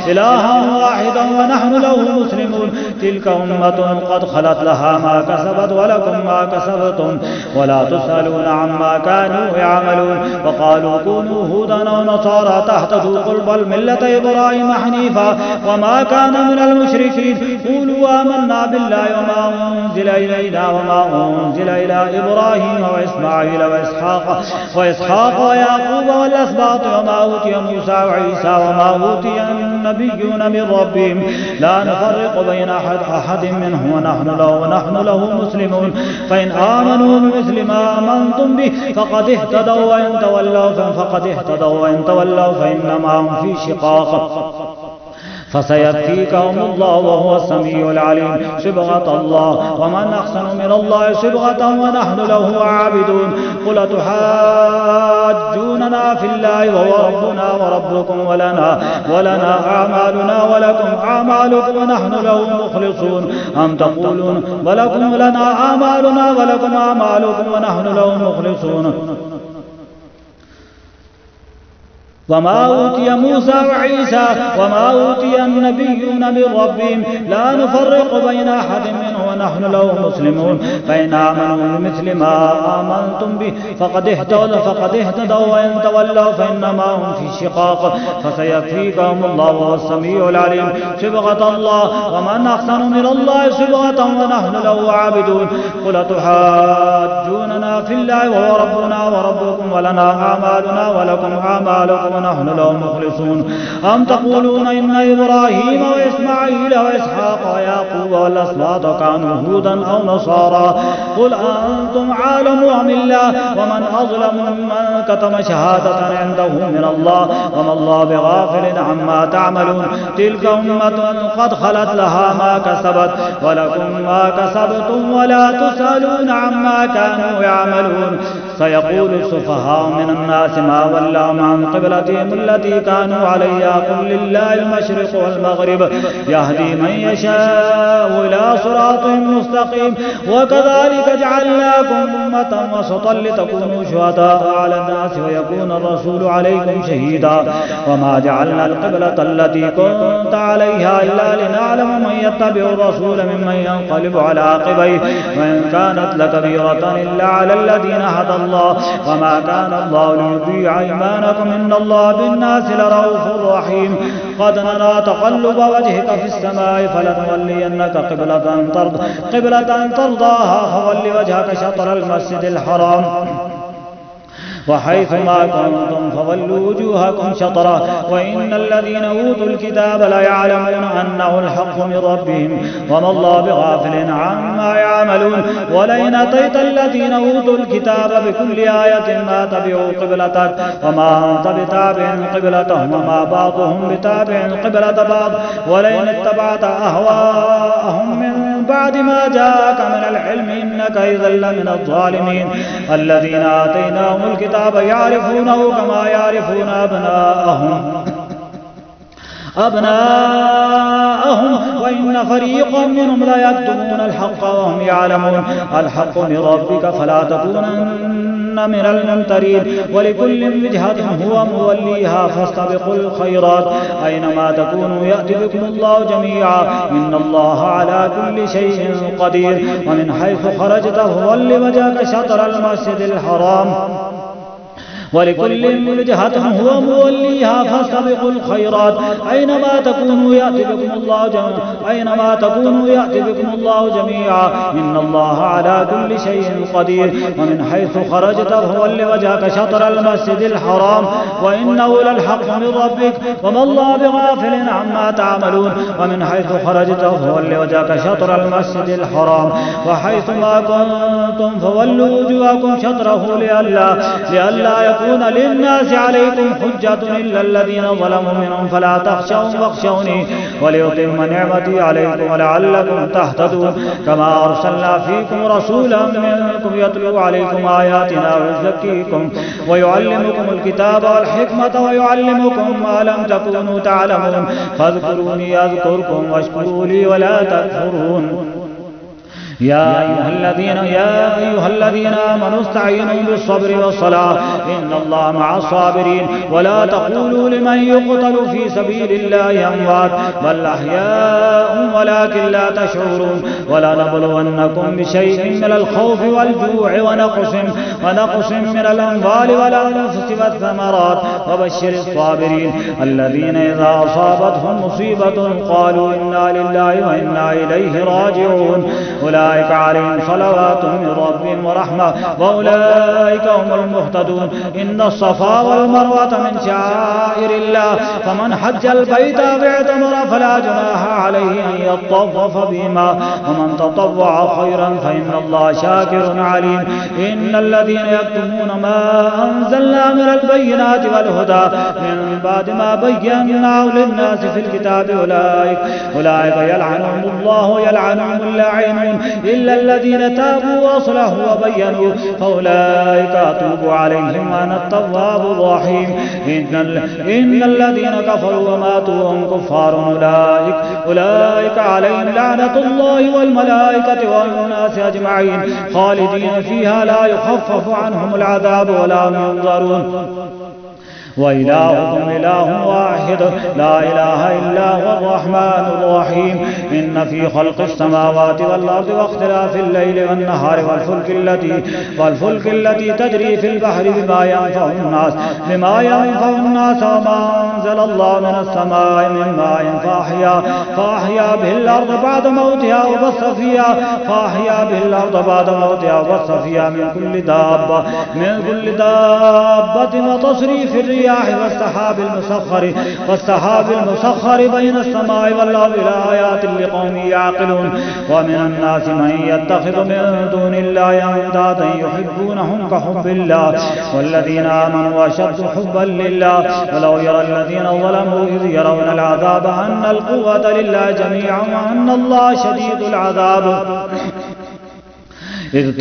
إلها واحدا ونحن له مسلمون. تلك أمة قد خلت لها ما كسبت ولكم ما كسبتم ولا تسألون عما كانوا يعملون. وقالوا كونوا هودا أو نصارى تهتدوا قل بل ملة إبراهيم حنيفا وما كان من المشركين قولوا آمنا بالله وما أنزل إلينا وما أنزل إلى إبراهيم وإسماعيل وإسحاق ويعقوب والأسباط وما أوتي موسى وعيسى وما أوتي النبيون من ربهم لا نفرق بين أحد منهم ونحن له مسلمون فإن آمنوا بمثل ما آمنتم به فقد اهتدوا وإن تولوا فإنما هم في شقاق فسيكفيكهم الله وهو السميع العليم صبغة الله ومن أحسن من الله صبغة ونحن له عابدون قل تحاجوننا في الله وهو ربنا وربكم ولنا أعمالنا ولكم أعمالكم ونحن له مخلصون أم تقولون ولكم ولنا أعمالنا ولكم أعمالكم ونحن له مخلصون وما أوتي موسى وعيسى وما أوتي النبيون من ربهم لا نفرق بين أحد منهم ونحن له مسلمون فإن آمنوا بمثل ما آمنتم به فقد اهتدوا وإن تولوا فإنما هم في شقاق فسيكفيكهم الله وهو السميع العليم صبغة الله ومن أحسن من الله صبغة ونحن له عابدون قل تحاجوننا في الله وهو ربنا وربكم ولنا أعمالنا ولكم أعمالكم ونحن له مخلصون أم تقولون إن إبراهيم وإسماعيل وإسحاق ويعقوب والأسباط كانوا هودا أو نصارى قل أنتم عالم أم الله ومن أظلم ممن كتم شهادة عنده من الله وما الله بغافل عما تعملون تلك أمة قد خلت لها ما كسبت ولكم ما كسبتم ولا تسألون عما كانوا يعملون سيقول السفهاء من الناس ما ولاهم عن قبلتهم التي كانوا عليها قل لله المشرق والمغرب يهدي من يشاء إلى صراط مستقيم وكذلك جعلناكم أمة وسطا لتكونوا شهداء على الناس ويكون الرسول عليكم شهيدا وما جعلنا القبلة التي كنت عليها إلا لنعلم من يتبع الرسول ممن ينقلب على عقبيه وإن كانت لكبيرة إلا على الذين هدى الله وما كان الله ليضيع إيمانكم إن الله بالناس لرؤوف رحيم قد نرى تقلب وجهك في السماء فلنولينك قبلة ترضاها فول وجهك شطر المسجد الحرام وحيث ما كنتم فولوا وجوهكم شطرا وإن الذين أوتوا الكتاب ليعلمون أنه الحق من ربهم وما الله بغافل عما يعملون ولئن أتيت الذين أوتوا الكتاب بكل آية ما تبعوا قبلتك وما أنت بتابع قبلتهم وما بعضهم بتابع قبلة بعض ولئن اتبعت أهواءهم من بعد ما جاءك من العلم إنك إذا لمن الظالمين الذين آتيناهم الكتاب يعرفونه كما يعرفون أبناءهم وإن فريقا منهم ليكتمون الحق وهم يعلمون الحق من ربك فلا تكونن من الممترين ولكل وجهة هو موليها فاستبقوا الخيرات أينما تكونوا يأتي بكم الله جميعا إن الله على كل شيء قدير ومن حيث خرجت فول وجهك شطر المسجد الحرام ولكل وجهة هو موليها فاستبقوا الخيرات أينما تكونوا يأتي بكم الله جميعا إن الله على كل شيء قدير ومن حيث خرجت فول وجهك شطر المسجد الحرام وإنه للحق من ربك وما الله بغافل عما تعملون ومن حيث خرجت فول وجهك شطر المسجد الحرام وحيث ما كنتم فولوا وجوهكم شطره لئلا يكون للناس عليكم حجة إلا الذين ظلموا منهم فلا تخشوهم واخشوني وليتم نعمتي عليكم ولعلكم تهتدون كما أرسلنا فيكم رسولا منكم يتلو عليكم آياتنا ويزكيكم ويعلمكم الكتاب والحكمة ويعلمكم ما لم تكونوا تعلمون فاذكروني أذكركم واشكروا لي ولا تكفرون يا أيها الذين آمنوا استعينوا بالصبر والصلاة إن الله مع الصابرين ولا تقولوا لمن يقتل في سبيل الله أموات بل أحياء ولكن لا تشعرون ولنبلونكم بشيء من الخوف والجوع ونقص من الأموال والأنفس والثمرات وبشر الصابرين الذين إذا أصابتهم مصيبة قالوا إنا لله وإنا إليه راجعون أولئك عليهم صلوات من ربهم ورحمة وأولئك هم المهتدون إن الصفا والمروة من شعائر الله فمن حج البيت واعتمر فلا جناح عليه أن يطوف بهما ومن تطوع خيرا فإن الله شاكر عليم إن الذين يكتمون ما أنزلنا من البينات والهدى من بعد ما بيناه للناس في الكتاب أولئك يلعنهم الله ويلعنهم اللاعنون إلا الذين تابوا وأصلحوا وبينوا فأولئك أتوب عليهم وأنا التواب الرحيم إن الذين كفروا وماتوا وهم كفار أولئك عليهم لعنة الله والملائكة والناس أجمعين خالدين فيها لا يخفف عنهم العذاب ولا هم ينظرون وإلهكم إله واحد لا إله إلا هو الرحمن الرحيم إن في خلق السماوات والأرض واختلاف الليل والنهار والفلك التي تجري في البحر بما ينفع الناس وما أنزل الله من السماء من ماء فأحيا به الأرض بعد موتها وبث فيها من كل دابة وتصريف الرياح والسحاب المسخر بين السماء والأرض لآيات لقوم يعقلون ومن الناس من يتخذ من دون الله أندادا يحبونهم كحب الله والذين آمنوا أشد حبا لله ولو يرى الذين ظلموا إذ يرون العذاب أن القوة لله جميعا وأن الله شديد العذاب إذ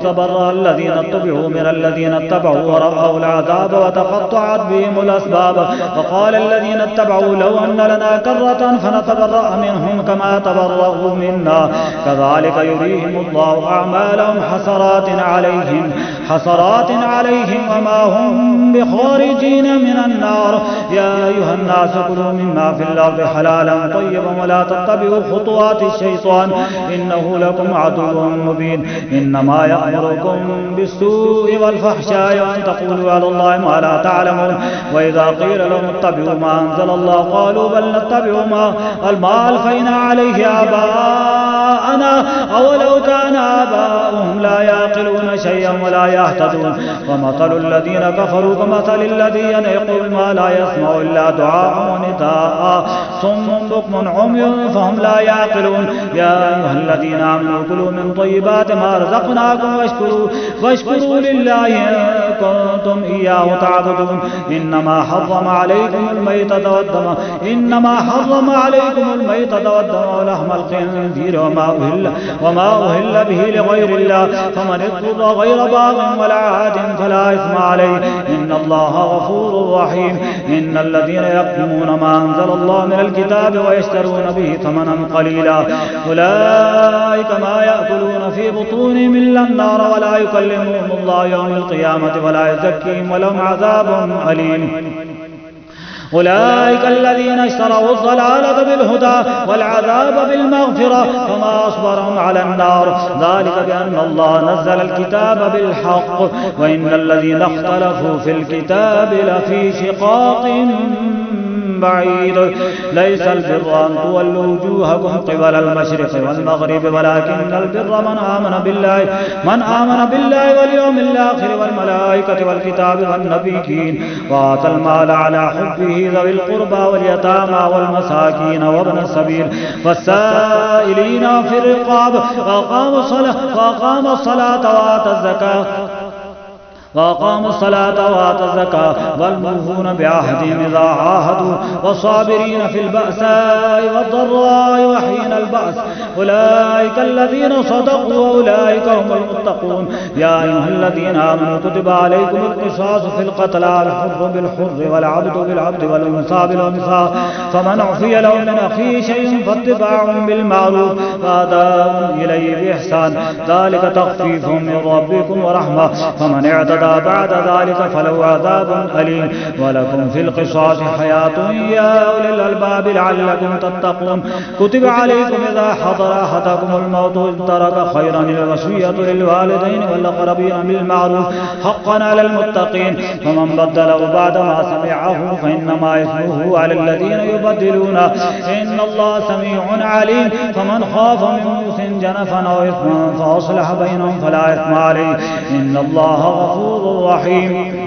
تبرأ الذين اتبعوا من الذين اتبعوا ورأوا العذاب وتقطعت بهم الأسباب وقال الذين اتبعوا لو أن لنا كرة فنتبرأ منهم كما تبرأوا منا كذلك يريهم الله أعمالهم حسرات عليهم وما هم بخارجين من النار يا أيها الناس كلوا مما في الأرض حلالا طيبا ولا تتبعوا خطوات الشيطان إنه لكم عدو مبين إنما يأمركم بالسوء والفحشاء وأن تقولوا على الله ما لا تعلمون وإذا قيل لهم اتبعوا ما أنزل الله قالوا بل نتبع ما ألفينا عليه آباءنا أولو كان آباؤهم لا يعقلون شيئا ولا يهتدون ومثل الذين كفروا كمثل الذين يقول ما لا يسمع إلا دعاء ونداء صم بكم عمي فهم لا يعقلون يا أيها الذين آمنوا كلوا من طيبات ما رزقناكم واشكروا لله إن كنتم إياه تعبدون إنما حرم عليكم الميتة والدم ولحم الخنزير وما أهل به لغير الله فمن اضطر غير باغ ولا عاد فلا إثم عليه إن الله غفور رحيم إن الذين يكتمون ما أنزل الله من الكتاب ويشترون به ثمنا قليلا أولئك ما يأكلون في بطونهم إلا النار ولا يكلمهم الله يوم القيامة ولا يزكيهم ولهم عذاب أليم أولئك الذين اشتروا الضلالة بالهدى والعذاب بالمغفرة فما أصبرهم على النار ذلك بأن الله نزل الكتاب بالحق وإن الذين اختلفوا في الكتاب لفي شقاق بعيد ليس البر أن تولوا وجوهكم قبل المشرق والمغرب ولكن البر من آمن بالله واليوم الآخر والملائكة والكتاب والنبيين وآتى المال على حبه ذوي القربى واليتامى والمساكين وابن السبيل والسائلين في الرقاب وأقام الصلاة وآتى الزكاة وأقاموا الصلاة وآتوا الزكاة والموفون بعهدهم إذا عاهدوا والصابرين في البأساء والضراء وحين البأس أولئك الذين صدقوا وأولئك هم المتقون. يا أيها الذين آمنوا كتب عليكم القصاص في القتلى الحر بالحر والعبد بالعبد والأنثى بالأنثى فمن عفي له من أخيه شيء فاتباع بالمعروف وأداء إليه بإحسان ذلك تخفيف من ربكم ورحمة فمن اعتدى بعد ذلك فله عذاب أليم. ولكم في القصاص حياة يا أولي الألباب لعلكم تتقون. كتب عليكم إذا حضر أحدكم الموت إذ ترك خيرا الوصية للوالدين والأقربين بالمعروف حقا على المتقين فمن بدله بعد ما سمعه فإنما إثمه على الذين يبدلونه إن الله سميع عليم. فمن خاف من موص جنفا أو إثما فأصلح بينهم فلا إثم عليه إن الله غفور رحيم.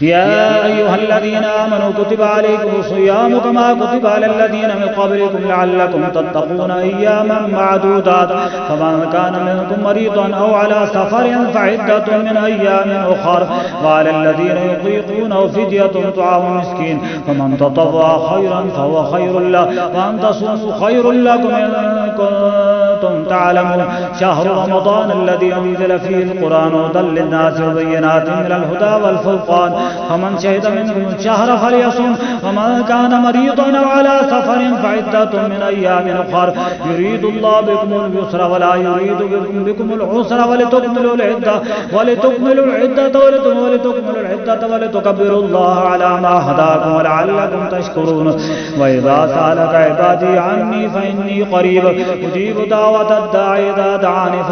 يا أيها الذين آمنوا كتب عليكم الصيام كما كتب على الذين من قبلكم لعلكم تتقون أياما معدودات فمن كان منكم مريضا أو على سفر فعدة من أيام أخر وعلى الذين يطيقونه فدية طعام مسكين فمن تطوع خيرا فهو خير له وأن تصوموا خير لكم إن كنتم تعلمون. شهر رمضان الذي أنزل فيه القرآن هدى للناس وبينات من الهدى والفرقان فمن شهد منكم الشهر فليصم ومن كان مريضا أو على سفر فعدة من أيام أخر يريد الله بكم اليسر ولا يريد بكم العسر ولتكملوا العدة ولتكبروا الله على ما هداكم ولعلكم تشكرون. وإذا سألك عبادي عني فإني قريب أجيب دعوة الداعي إذا دعاني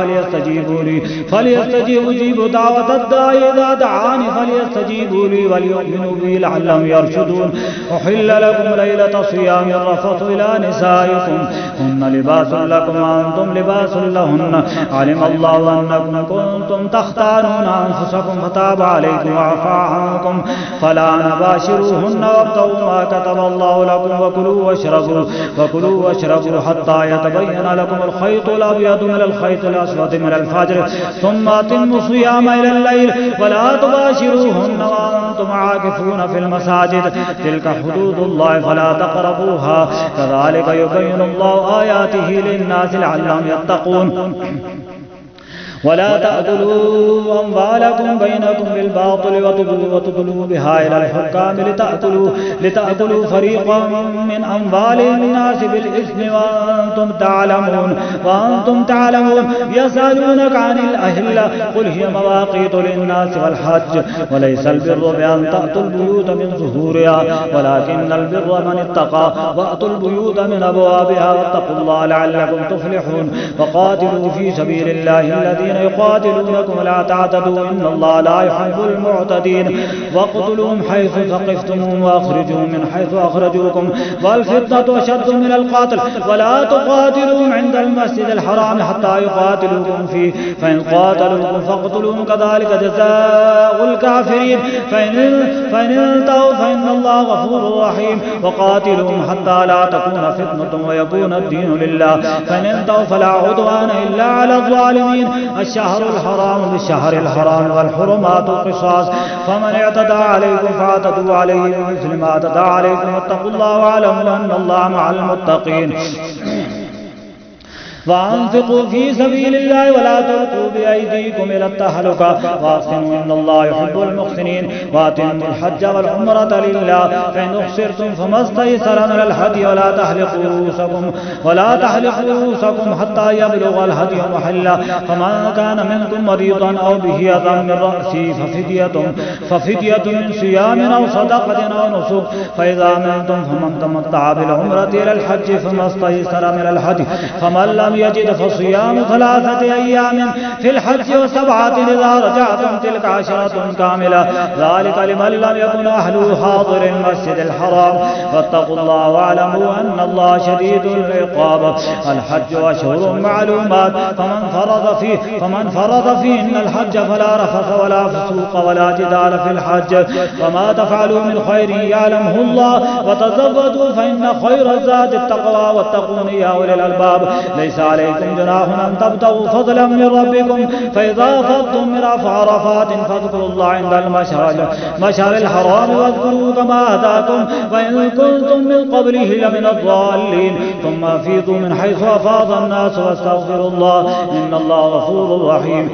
فليستجيبوا دعوة الداعي إذا دعاني فليستجيبوا لي وليؤمنوا بي لعلهم يرشدون. أحل لكم ليلة صيام الرفث إلى نسائكم هن لباس لكم وأنتم لباس لهن علم الله أنكم كنتم تختانون أنفسكم فتاب عليكم وعفى عنكم فلا نباشروهن وابتغوا ما كتب الله لكم وكلوا واشربوا حتى يتبين لكم الخيط الأبيض من الخيط الأسود من الفجر ثم أتموا الصيام إلى الليل ولا تباشروهن وأنتم عاكفون في المساجد تلك حدود الله فلا تقربوها كذلك يبين الله آياته للناس لعلهم يتقون. ولا تأكلوا أموالكم بينكم بالباطل وتدلوا بها إلى الحكام لتأكلوا فريقا من أموال الناس بالإثم وأنتم تعلمون. يسألونك عن الأهلة قل هي مواقيت للناس والحج وليس البر بأن تأتوا البيوت من ظهورها ولكن البر من اتقى وأتوا البيوت من أبوابها واتقوا الله لعلكم تفلحون. وقاتلوا في سبيل الله الذين يقاتلونكم لا تعتدوا إن الله لا يحب المعتدين. واقتلوهم حيث ثقفتموهم وأخرجوهم من حيث أخرجوكم والفتنة أشد من القتل ولا تقاتلوهم عند المسجد الحرام حتى يقاتلوكم فيه فإن قاتلوكم فاقتلوهم كذلك جزاء الكافرين فإن انتهوا فإن الله غفور رحيم. وقاتلوهم حتى لا تكون فتنة ويكون الدين لله فإن انتهوا فلا عدوان إلا على الظالمين. الشهر الحرام بالشهر الحرام والحرمات قصاص فمن اعتدى عليكم فاعتدوا عليه بمثل ما اعتدى عليكم واتقوا الله واعلموا أن الله مع المتقين. وأنفقوا في سبيل الله ولا تلقوا بأيديكم إلى التهلكة وأحسنوا إن الله يحب المحسنين. وأتموا الحج والعمرة لله فإن أحصرتم فما استيسر من الهدي ولا تحلقوا رؤوسكم حتى يبلغ الهدي محله فمن كان منكم مريضا أو به أذى من رأسه ففدية من صيام أو صدقة أو نسك فإذا أمنتم فمن تمتع بالعمرة إلى الحج فما استيسر من الهدي فمن لم يجد فصيام 3 أيام في الحج و7 إذا رجعتم تلك 10 كاملة ذلك لمن لم يكن أهله حاضر المسجد الحرام واتقوا الله واعلموا أن الله شديد العقاب. الحج أشهر معلومات فمن فرض فيهن الحج فلا رفث ولا فسوق ولا جدال في الحج وما تفعلوا من خير يعلمه الله وتزودوا فإن خير الزاد التقوى واتقون يا أولي الألباب. ليس ليس عليكم جناح أن تبتغوا فضلا من ربكم فإذا أفضتم من عرفات فاذكروا الله عند المشعر الحرام واذكروا كما هداكم وإن كنتم من قبله لمن الضالين ثم أفيضوا من حيث أفاض الناس واستغفروا الله إن الله غفور رحيم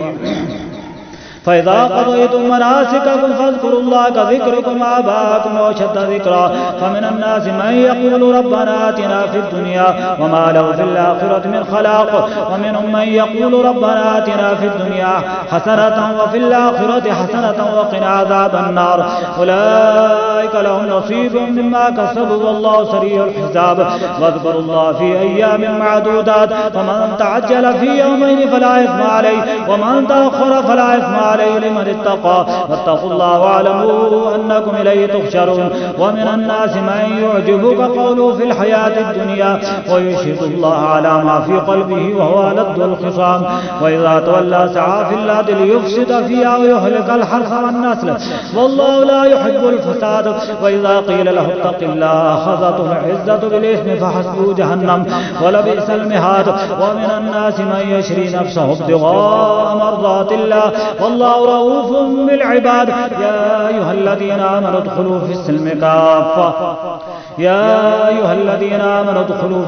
فإذا قضيتم مناسككم فاذكروا الله كذكركم آباءكم وأشد ذكرا فمن الناس من يقول ربنا آتنا في الدنيا وما له في الآخرة من خلاق ومنهم من يقول ربنا آتنا في الدنيا حسنة وفي الآخرة حسنة وقنا عذاب النار أولئك لهم نصيب مما كسبوا والله سريع الحساب واذكروا الله في أيام معدودات فمن تعجل في يومين فلا إثم عليه ومن تأخر فلا إثم عليه لمن اتقى واتقوا الله واعلموا أنكم إليه تحشرون ومن الناس من يعجبك قوله في الحياة الدنيا ويشهد الله على ما في قلبه وهو ألد الخصام وإذا تولى سعى في الأرض ليفسد فيها ويهلك الحرث والنسل والله لا يحب الفساد وإذا قيل له اتق الله أخذته العزة بالإثم فحسبه جهنم ولبئس المهاد ومن الناس من يشري نفسه ابتغاء مرضات الله والله رؤوف بالعباد يا أيها الذين آمنوا ادخلوا في السلم كافة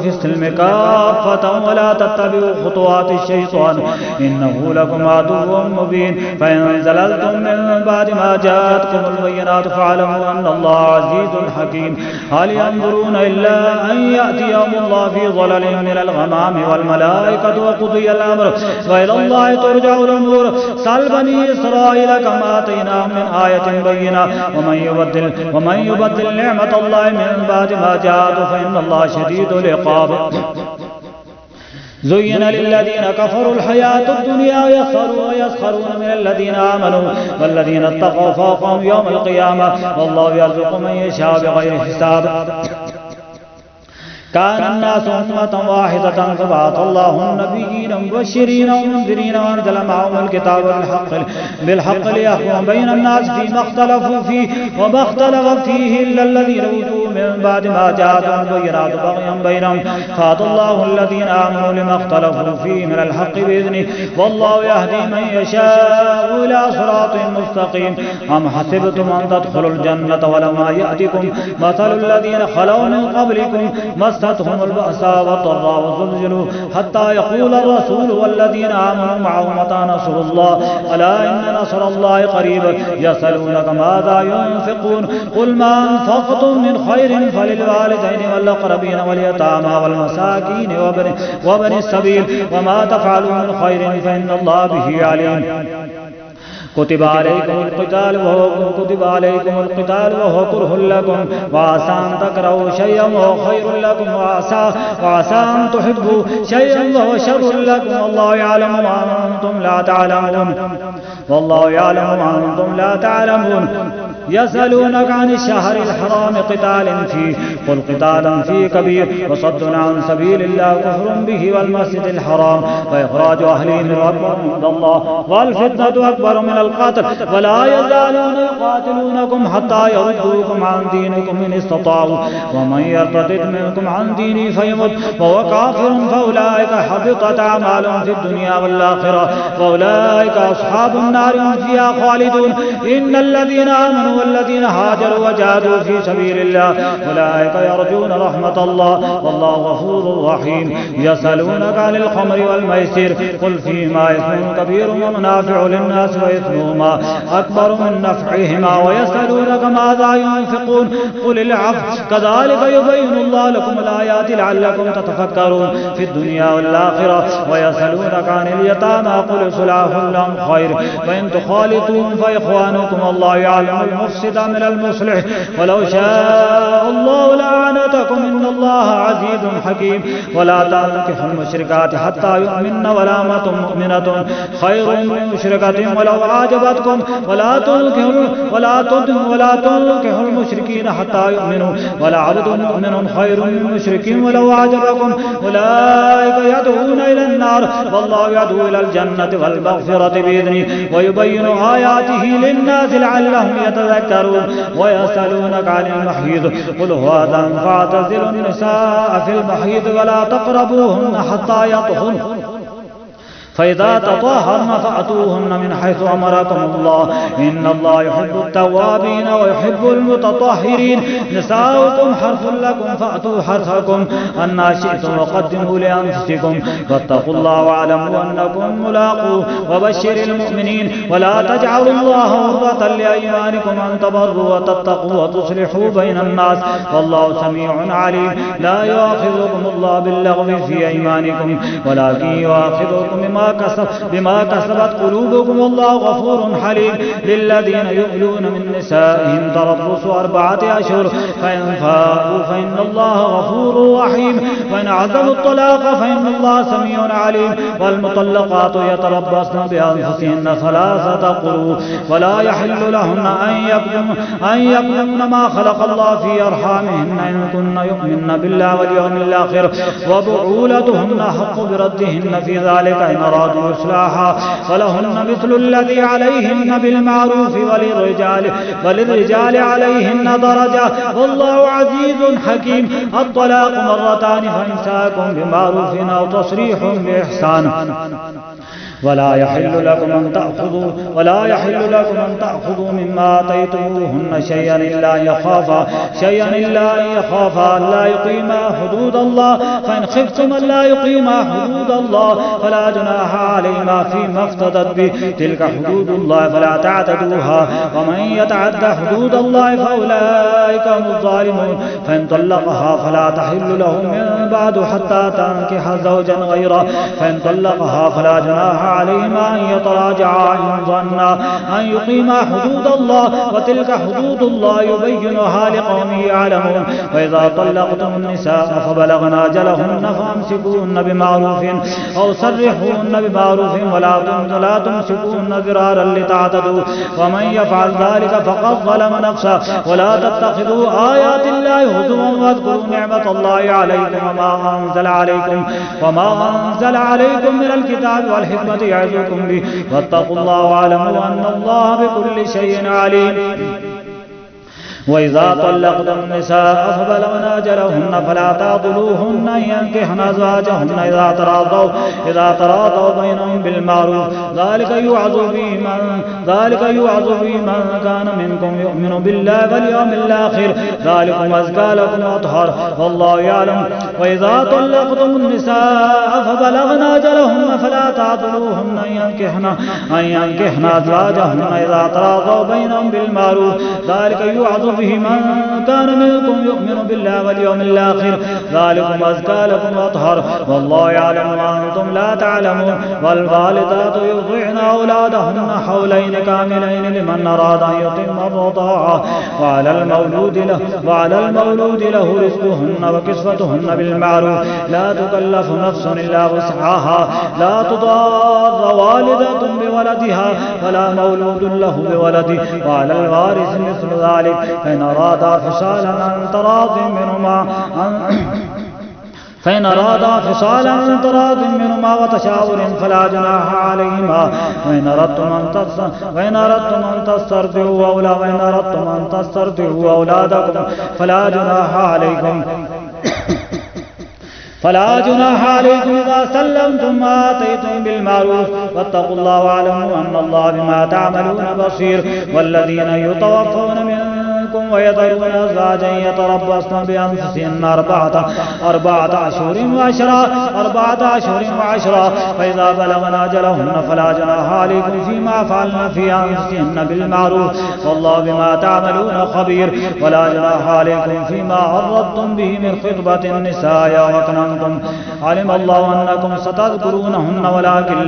في السلم كافة ولا تتبعوا خطوات الشيطان إنه لكم عدو مبين فإن زللتم من بعد ما جاءتكم البينات فاعلموا أن الله عزيز حكيم هل ينظرون إلا أن يأتي يوم الله في ظلل من الغمام والملائكة وقضي الأمر وإلى الله ترجع الأمور سل بني إسرائيل كما آتيناهم من آية بينة ومن يبدل نعمة الله من بعد ما جاءته فإن الله شديد العقاب زين للذين كفروا الحياة الدنيا ويسخرون من الذين آمنوا والذين اتقوا فوقهم يوم القيامة والله يرزق من يشاء بغير حساب كان الناس أمة واحدة فبعث الله النبيين مبشرين ومنذرين وأنزل معهم الكتاب بالحق ليحكم بين الناس فيما اختلفوا فيه وما اختلف فيه إلا الذين أوتوا من بعد ما جاءتهم البينات بغيا بينهم فهدى الله الذين آمنوا لما اختلفوا فيه من الحق بإذنه والله يهدي من يشاء إلى صراط مستقيم أم حسبتم أن تدخلوا الجنة ولما يأتكم مثل الذين خلوا من قبلكم مستهم البأساء والضراء وزلزلوا حتى يقول الرسول والذين آمنوا معه متى نصر الله ألا إن نصر الله قريب يسألونك ماذا ينفقون قل ما أنفقتم من خير فللوالدين والأقربين واليتامى والمساكين وابن السبيل وما تفعلوا من خير فإن الله به عليم كتب عليكم القتال وهو كره لكم وعسى أن تكرهوا شيئا وهو خير لكم وعسى أن تحبوا شيئا وهو شر لكم والله يعلم وأنتم لا تعلمون يسألونك عن الشهر الحرام قتال فيه قل قتال فيه كبير وصد عن سبيل الله كفر به والمسجد الحرام وإخراج أهله من عند الله والفتنة أكبر من القتل ولا يزالون يقاتلونكم حتى يردوكم عن دينكم إن استطاعوا ومن يرتد منكم عن دينه فيمت وهو كافر فأولئك حبطت أعمالهم في الدنيا والآخرة وأولئك أصحاب النار هم فيها خالدون إن الذين آمنوا والذين هاجروا وجاهدوا في سبيل الله أولئك يرجون رحمة الله والله غفور رحيم يسألونك عن الخمر والميسر قل فيهما إثم كبير ومنافع للناس وإثمهما أكبر من نفعهما ويسألونك ماذا ينفقون قل العفو كذلك يبين الله لكم الآيات لعلكم تتفكرون في الدنيا والآخرة ويسألونك عن اليتامى قل صلاح لهم خير وإن تخالطوهم فإخوانكم الله يعلم المفسد من المصلح ولو شاء الله لأعنتكم إن الله عزيز حكيم ولا تنكحوا المشركات حتى يؤمن ولا أمة مؤمنة خير من مشركة ولو أعجبتكم ولا تنكحوا المشركين حتى يؤمنوا ولا عبد مؤمن خير من مشرك ولو أعجبكم أولئك يدعون إلى النار والله يدعو إلى الجنة والمغفرة بإذنه ويبين آياته للناس لعلهم يتذكرون يتذكرون ويسألونك عن المحيض قل هو أذى فاعتزلوا النساء في المحيض ولا تقربوهن حتى يطهرن فإذا تطهرن فأتوهن من حيث أمركم الله إن الله يحب التوابين ويحب المتطهرين نساؤكم حرث لكم فأتوا حرثكم أنى شئتم وقدموا لأنفسكم واتقوا الله واعلموا أنكم ملاقوه وبشر المؤمنين ولا تجعلوا الله عرضة لأيمانكم أن تبروا وتتقوا وتصلحوا بين الناس والله سميع عليم لا يؤاخذكم الله باللغو في أيمانكم ولكن يؤاخذكم بما كسبت قلوبكم والله غفور حليم للذين يؤلون من نسائهم تربص 4 أشهر فإن فاءوا فإن الله غفور رحيم وإن عزموا الطلاق فإن الله سميع عليم والمطلقات يتربصن بأنفسهن 3 قروء ولا يحل لهن أن يكتمن ما خلق الله في أرحامهن إن كن يؤمن بالله واليوم الآخر وبعولتهن حق بردهن في ذلك إن أرادوا إصلاحا ولهن مثل الذي عليهن بالمعروف وللرجال عليهن درجة والله عزيز حكيم الطلاق 2 فإمساك بمعروف أو تصريح بإحسان ولا يحل لكم أن تأخذوا مما آتيتموهن شيئا إلا أن يخافا ألا يقيما حدود الله فإن خفتم ألا يقيما حدود الله فلا جناح عليهما فيما افتدت به تلك حدود الله فلا تعتدوها ومن يتعد حدود الله فأولئك هم الظالمون فإن طلقها فلا تحل له من بعد حتى تنكح زوجا غيره فإن طلقها فلا جناح عليهما أن يتراجعا إن ظنا أن يقيما حدود الله وتلك حدود الله يبينها لقوم يعلمون وإذا طلقتم النساء فبلغن أجلهن فأمسكوهن بمعروف أو سرحوهن بمعروف ولا تمسكوهن ضرارا لتعتدوا ومن يفعل ذلك فقد ظلم نفسه ولا تتخذوا آيات الله هزوا واذكروا نعمة الله عليكم وما أنزل عليكم من الكتاب والحكمة يعظكم به واتقوا الله واعلموا أن الله بكل شيء عليم وإذا طلقتم النساء فبلغن أجلهن فلا تعضلوهن أن ينكحن أزواجهن إذا تراضوا بينهم بالمعروف ذلك يوعظ به من كان منكم يؤمن بالله واليوم الآخر ذلكم أزكى لكم وأطهر والله يعلم وإذا طلقتم النساء فبلغن أجلهن فلا تعضلوهن أن ينكحن أزواجهن إذا تراضوا بينهم بالمعروف ذلك يوعظ به من كان منكم يؤمن بالله واليوم الآخر ذلكم أزكى لكم وأطهر والله يعلم وأنتم لا تعلمون والوالدات يرضعن أولادهن حولين كاملين لمن أراد أن يتم الرضاعة وعلى المولود له رزقهن وكسوتهن بالمعروف لا تكلف نفس إلا وسعها لا تضار والدة بولدها ولا مولود له بولده وعلى الوارث مثل ذلك فإن أرادا فصالا عن تراض منهما وتشاور فلا جناح عليهما وإن أردتم أن تسترضعوا أولادكم فلا جناح عليكم إذا سلمتم ما آتيتم بالمعروف واتقوا الله واعلموا أن الله بما تعملون بصير والذين يتوفون منكم ويذرون أزواجا يتربصن بأنفسهن 4 أشهر وعشرا فإذا بلغن أجلهن فلا جناح عليكم فيما فعلن في أنفسهن بالمعروف والله بما تعملون خبير ولا جناح عليكم فيما عرضتم به من خطبة النساء وأكننتم علم الله أنكم ستذكرونهن ولكن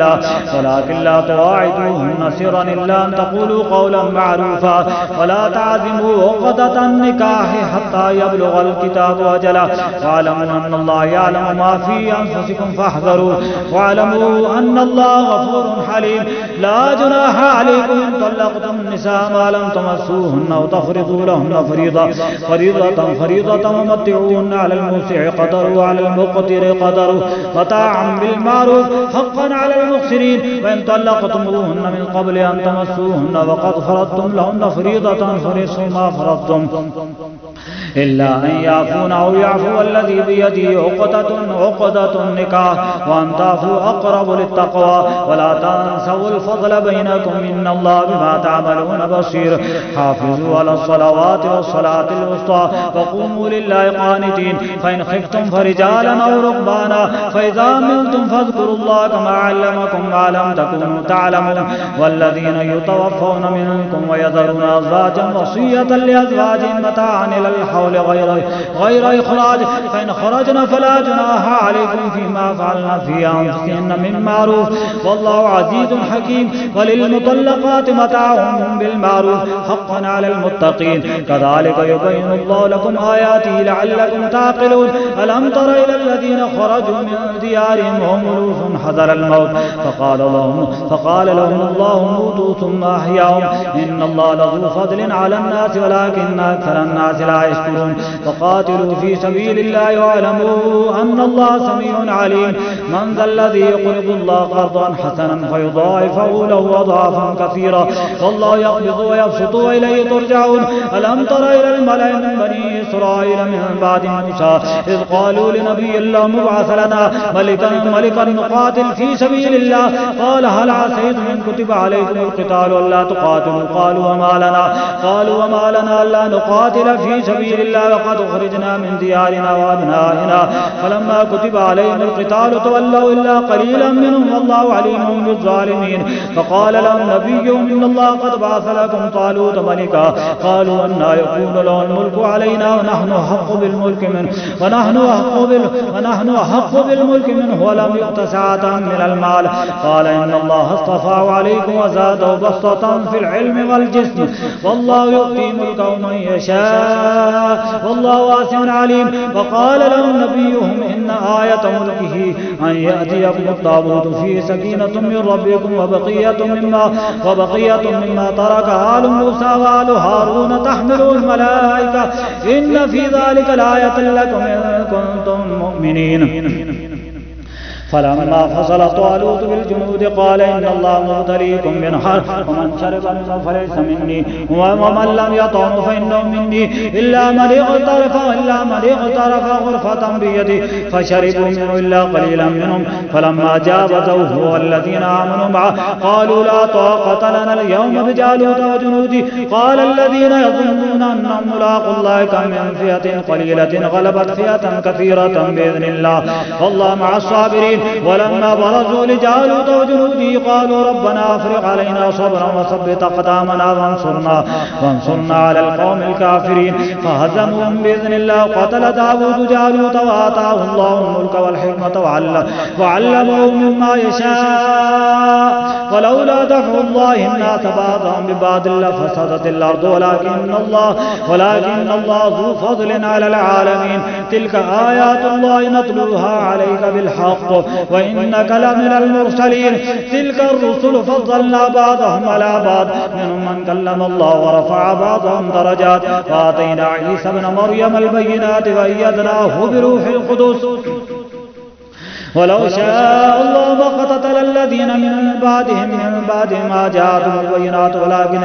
لا تواعدوهن سرا إلا أن تقولوا قولا معروفا ولا تعزموا عقدة النكاح حتى يبلغ الكتاب أجله واعلموا أن الله يعلم ما في أنفسكم فاحذروا واعلموا أن الله غفور حليم. لا جناح عليكم إن طلقتم النساء ما لم تمسوهن أو تفرضوا لهن فريضة ومتعوهن على الموسع قدره وعلى المقتر قدره متاعا بالمعروف حقا على المحسنين. وإن طلقتموهن من قبل أن تمسوهن وقد فرضتم لهن فريضة فنصف ما فرضتم إلا أن يعفون أو يعفو الذي بيده عقدة النكاح وأن تعفوا أقرب للتقوى. ولا تنسوا الفضل بينكم إن الله بما تعملون بصير. حافظوا على الصلوات والصلاة الوسطى وقوموا لله قانتين. فإن خفتم فرجالا أو ركبانا فإذا أمنتم فاذكروا الله كما علمكم ما لم تكونوا تعلمون. والذين يتوفون منكم ويذرون أزواجا وصية لأزواجهم متاعا إلى الحول غير إخراج فإن خرجنا فلا جناح عليكم فيما فعلنا في أنفسهن من معروف والله عزيز حكيم. وللمطلقات متاع بالمعروف حقا على المتقين. كذلك يبين الله لكم آياته لعلكم تعقلون. ألم تر إلى الذين خرجوا من ديارهم وهم ألوف حذر الموت فقال لهم الله موتوا ثم أحياهم إن الله لذو فضل على الناس ولكن أكثر الناس لا يشكرون. وقاتلوا في سبيل الله واعلموا أن الله سميع عليم. من ذا الذي يقرض الله قرضا حسنا فيضاعفه له أضعافا كثيرا والله يقبض ويبسط وإليه ترجعون. ألم تر إلى الملأ من بني إسرائيل من بعد موسى إذ قالوا لنبي الله ابعث لنا ملكا نقاتل في سبيل الله قال هل عسيتم إن كتب عليكم القتال ألا تقاتلوا قالوا وما لنا ألا نقاتل في سبيل الله وقد أخرجنا من ديارنا وأبنائنا فلما كتب عليهم القتال تولوا إلا قليلا منهم والله عليم بالظالمين. فقال لهم نبيهم إن الله قد بعث لكم طالوت ملكا قالوا أنى يكون له الملك علينا ونحن أحق بالملك منه ولم يؤت سعة من المال قال إن الله اصطفاه عليكم وزاده بسطة في العلم والجسم والله يؤتي ملكه من يشاء والله واسع عليم. وقال لهم نبيهم إن آية ملكه أن يأتيكم الطابوت فيه سكينة من ربكم وبقية مما ترك آل موسى وآل هارون تحمل الملائكة إن في ذلك لآية لكم إن كنتم مؤمنين. فلما فصل طالوت بالجنود قال إن الله مبتليكم بنهر ومن شرب منه فليس مني ومن لم يطعم فإنه مني إلا من اغترف غرفة بيده فشربوا منه إلا قليلا منهم. فلما جاوزوه والذين آمنوا معه قالوا لا طاقة لنا اليوم بجالوت وجنوده قال الذين يظنون أنهم ملاقوا الله كم من فئة قليلة غلبت فئة كثيرة بإذن الله والله مع الصابرين. ولما برزوا لجالوت وجنوده قالوا ربنا أفرغ علينا صبرا وثبت أقدامنا وانصرنا على القوم الكافرين. فهزموهم بإذن الله. قتل داود جالوت وآتاه الله الملك والحكمة وعلمه مما يشاء ولولا دفع الله الناس بعضهم ببعض لفسدت الأرض ولكن الله ذو فضل على العالمين. تلك آيات الله نتلوها عليك بالحق وإنك لمن المرسلين. تلك الرسل فضلنا بعضهم على بعض منهم من كلم الله ورفع بعضهم درجات وآتينا عيسى ابن مريم البينات وأيدناه بروح القدس ولو شاء الله ما قتل الذين من بعد ما جاءتهم البينات ولكن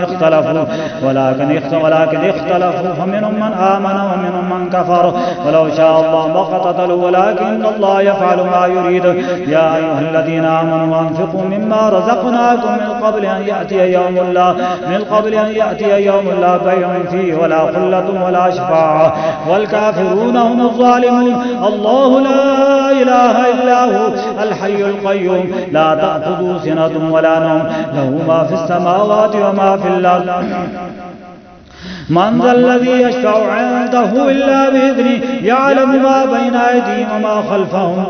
اختلفوا فمنهم من آمن ومنهم من كفر ولو شاء الله ما قتلوا ولكن الله يفعل ما يريد. يا أيها الذين آمنوا أنفقوا مما رزقناكم من قبل أن يأتي يوم لا بيع فيه ولا خلة ولا شفاعة والكافرون هم الظالمون. الله لا إله إلا هو الحي القيوم لا تأخذه سنة ولا نوم له ما في السماوات وما في الأرض من ذا الذي يشفع عنده إلا بإذنه يعلم ما بين أيديهم وما خلفهم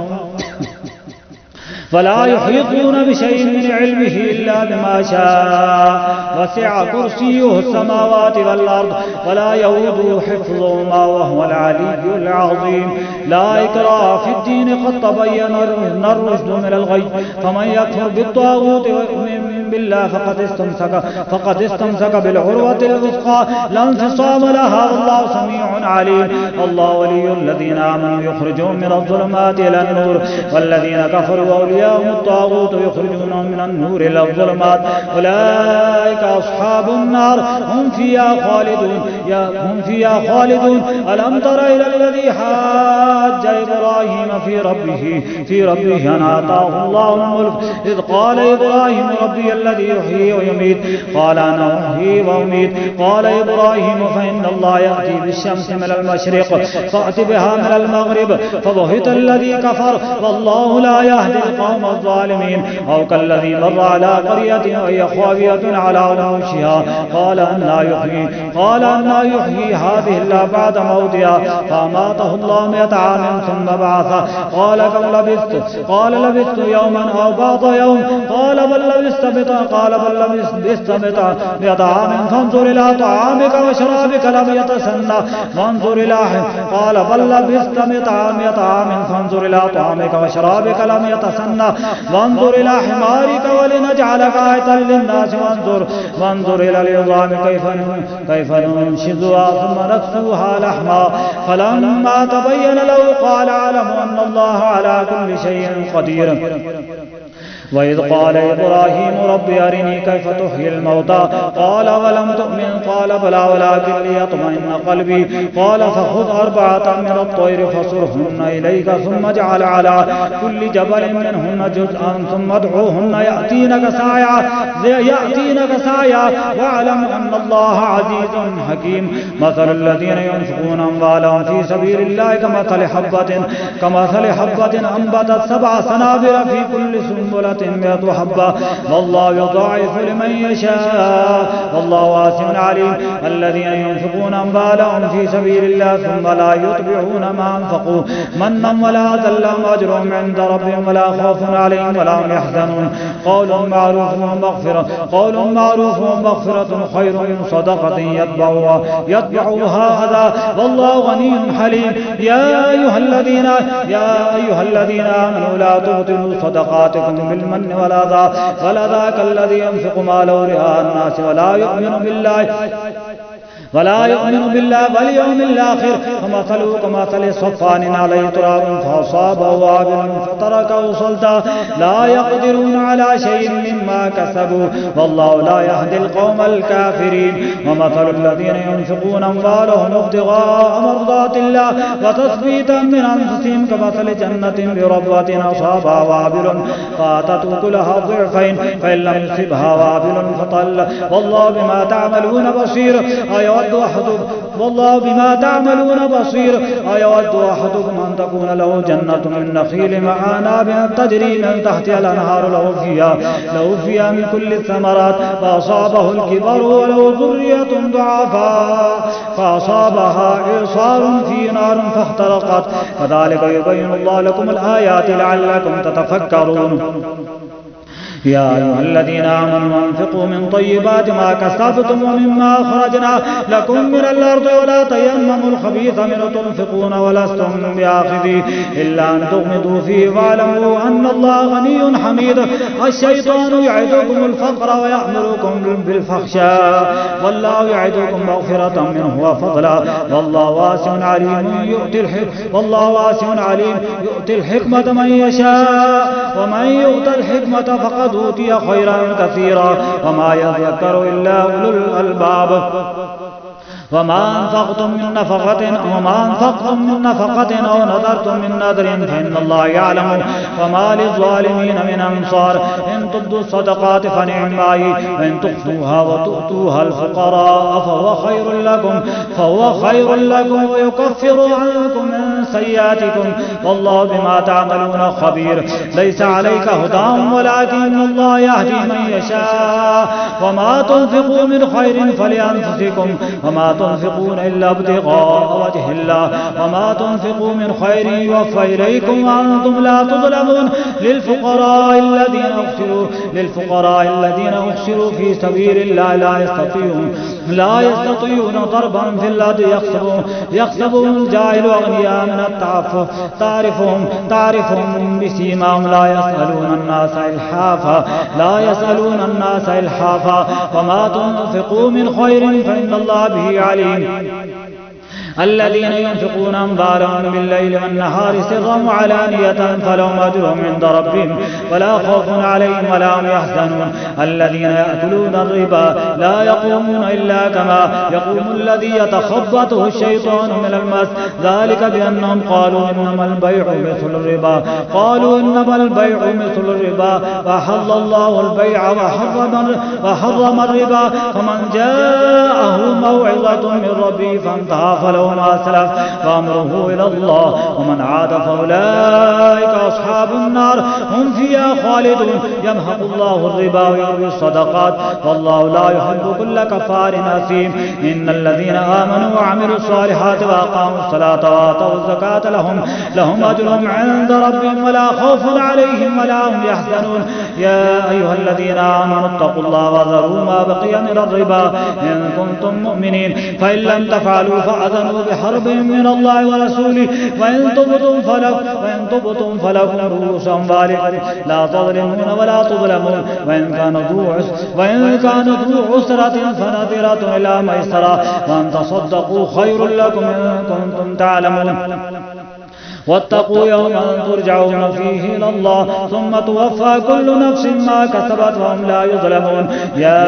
فلا يحيطون بشيء من علمه إلا بما شاء وسع كرسيه السماوات والأرض ولا يؤوده حفظهما وهو العلي العظيم. لا إكراه في الدين قد تبين الرشد من الغي فمن يكفر بالطاغوت ويؤمن بالله فقد استمسك بالعروة الوثقى لا انفصام لها والله سميع عليم. الله ولي الذين آمنوا يخرجهم من الظلمات إلى النور والذين كفروا أولياءهم الطاغوت يخرجونهم من النور إلى الظلمات أولئك أصحاب النار هم فيها خالدون. ألم تر إلى الذي حاج إبراهيم في ربه أن آتاه الله الملك إذ قال إبراهيم ربي الذي يحيي ويميت قال أنا أحيي وأميت قال إبراهيم فإن الله يأتي بالشمس من المشرق فأت بها من المغرب فبهت الذي كفر والله لا يهدي القوم الظالمين. أو كالذي مر على قرية وهي خاوية على عروشها قال أنى يحيي هذه الله بعد موتها فأماته الله 100 عام ثم بعثه قال كم لبثت قال لبثت يوما أو بعض يوم قال بل لبثت 100 عام فانظر إلى طعامك وشرابك لم يتسنى وانظر إلى قال بل لبثت 100 عام فانظر إلى طعامك وشرابك لم يتسنى وانظر إلى حمارك ولنجعلك آية للناس وانظر إلى العظام كيف ننشزها ثم نكسوها لحما فلما تبين له قال أعلم أن الله على كل شيء قدير. وإذ قال إبراهيم رب أرني كيف تحيي الموتى قال ولم تؤمن قال بلى ولكن ليطمئن قلبي قال فخذ 4 من الطير فصرهن إليك ثم اجعل على كل جبل منهن جزءا ثم ادعوهن يأتينك سعيا واعلم أن الله عزيز حكيم. مثل الذين ينفقون أموالهم في سبيل الله كمثل حبة أنبتت 7 سنابل في كل سنبلة 100 حبة والله يضاعف لمن يشاء والله واسع عليم. الذين ينفقون أموالهم في سبيل الله ثم لا يتبعون ما أنفقوا منا ولا أذى لهم أجرهم عند ربهم ولا خوف عليهم ولا هم يحزنون. قول معروف ومغفرة خير من صدقة يتبعها أذى والله غني حليم. يا أيها الذين آمنوا لا تبطلوا صدقاتكم بالمن ولذاك الذي ينفق ماله رئاء الناس ولا يؤمن بالله واليوم الآخر فمثله كمثل صفوان عليه تراب فأصابه وابل فتركه صلدا لا يقدرون على شيء مما كسبوا والله لا يهدي القوم الكافرين. ومثل الذين ينفقون أموالهم ابتغاء مرضات الله وتثبيتا من أنفسهم كمثل جنة بربوة أصابها وابل فآتت أكلها ضعفين فإن لم يصبها وابل فطل والله بما تعملون بصير. أيود أحدكم أن تكون له جنة من نخيل أعناب تجري من تحتها الأنهار له فيها من كل الثمرات فأصابه الكبر وله ذرية ضعفاء فأصابها إعصار في نار فاحترقت كذلك يبين الله لكم الآيات لعلكم تتفكرون. يا أيها الذين آمنوا أنفقوا من طيبات ما كسبتم ومما أخرجنا لكم من الأرض ولا تيمموا الخبيث منه تنفقون ولستم بآخذيه إلا أن تغمضوا فيه واعلموا أن الله غني حميد. الشيطان يعدكم الفقر ويأمركم بالفحشاء والله يعدكم مغفرة منه وفضلا والله واسع عليم يؤتي الحكمة من يشاء ومن يؤت الحكمة فقد أوتي خيرا كثيرا وما يذكر إلا أولو الألباب. وما أنفقتم من نفقة أو نذرتم من نذر فإن الله يعلم وما للظالمين من أنصار. إن تبدوا الصدقات فنعما هي وإن تخفوها وتؤتوها الفقراء فهو خير لكم ويكفر عنكم من سيئاتكم والله بما تعملون خبير. ليس عليك هداهم ولكن الله يهدي من يشاء وما تنفقوا من خير فلأنفسكم وما تنفقون إلا ابتغاء وجه الله وما تنفقوا من خير يوفى إليكم وأنتم لا تظلمون للفقراء الذين أحصروا في سبيل الله لا يستطيعون ضربا في الأرض يحسبهم الجاهل أغنياء من التعفف تعرفهم بسيماهم لا يسألون الناس إلحافا وما تنفقوا من خير فإن الله به عليم الذين ينفقون أموالهم بالليل والنهار سرا وعلانية فلهم أجرهم عند ربهم ولا خوف عليهم ولا هم يحزنون الذين يأكلون الربا لا يقومون إلا كما يقوم الذي يتخبطه الشيطان من المس ذلك بأنهم قالوا إنما البيع مثل الربا وأحل الله البيع وحرم الربا فمن جاءه موعظة من ربه فانتهى فله ما سلف فأمره إلى الله ومن عاد فأولئك أصحاب النار هم فيها خالدون يمحق الله الربا ويربي الصدقات والله لا يحب كل كفار أثيم إن الذين آمنوا وعملوا الصالحات وأقاموا الصلاة وآتوا الزكاة لهم أجرهم عند ربهم ولا خوف عليهم ولا هم يحزنون يا أيها الذين آمنوا اتقوا الله وذروا ما بقي من الربا إن كنتم مؤمنين فإن لم تفعلوا فأذنوا بحرب من الله ورسوله وإن تبتم فلكم رؤوس أموالكم لا تظلمون ولا تظلمون وإن كان ذو عسرة فنظرة إلى ميسرة وأن تصدقوا خير لكم إن كنتم تعلمون واتقوا يوما ترجعون فيه إلى الله ثم توفى كل نفس ما كسبت وهم لا يظلمون يا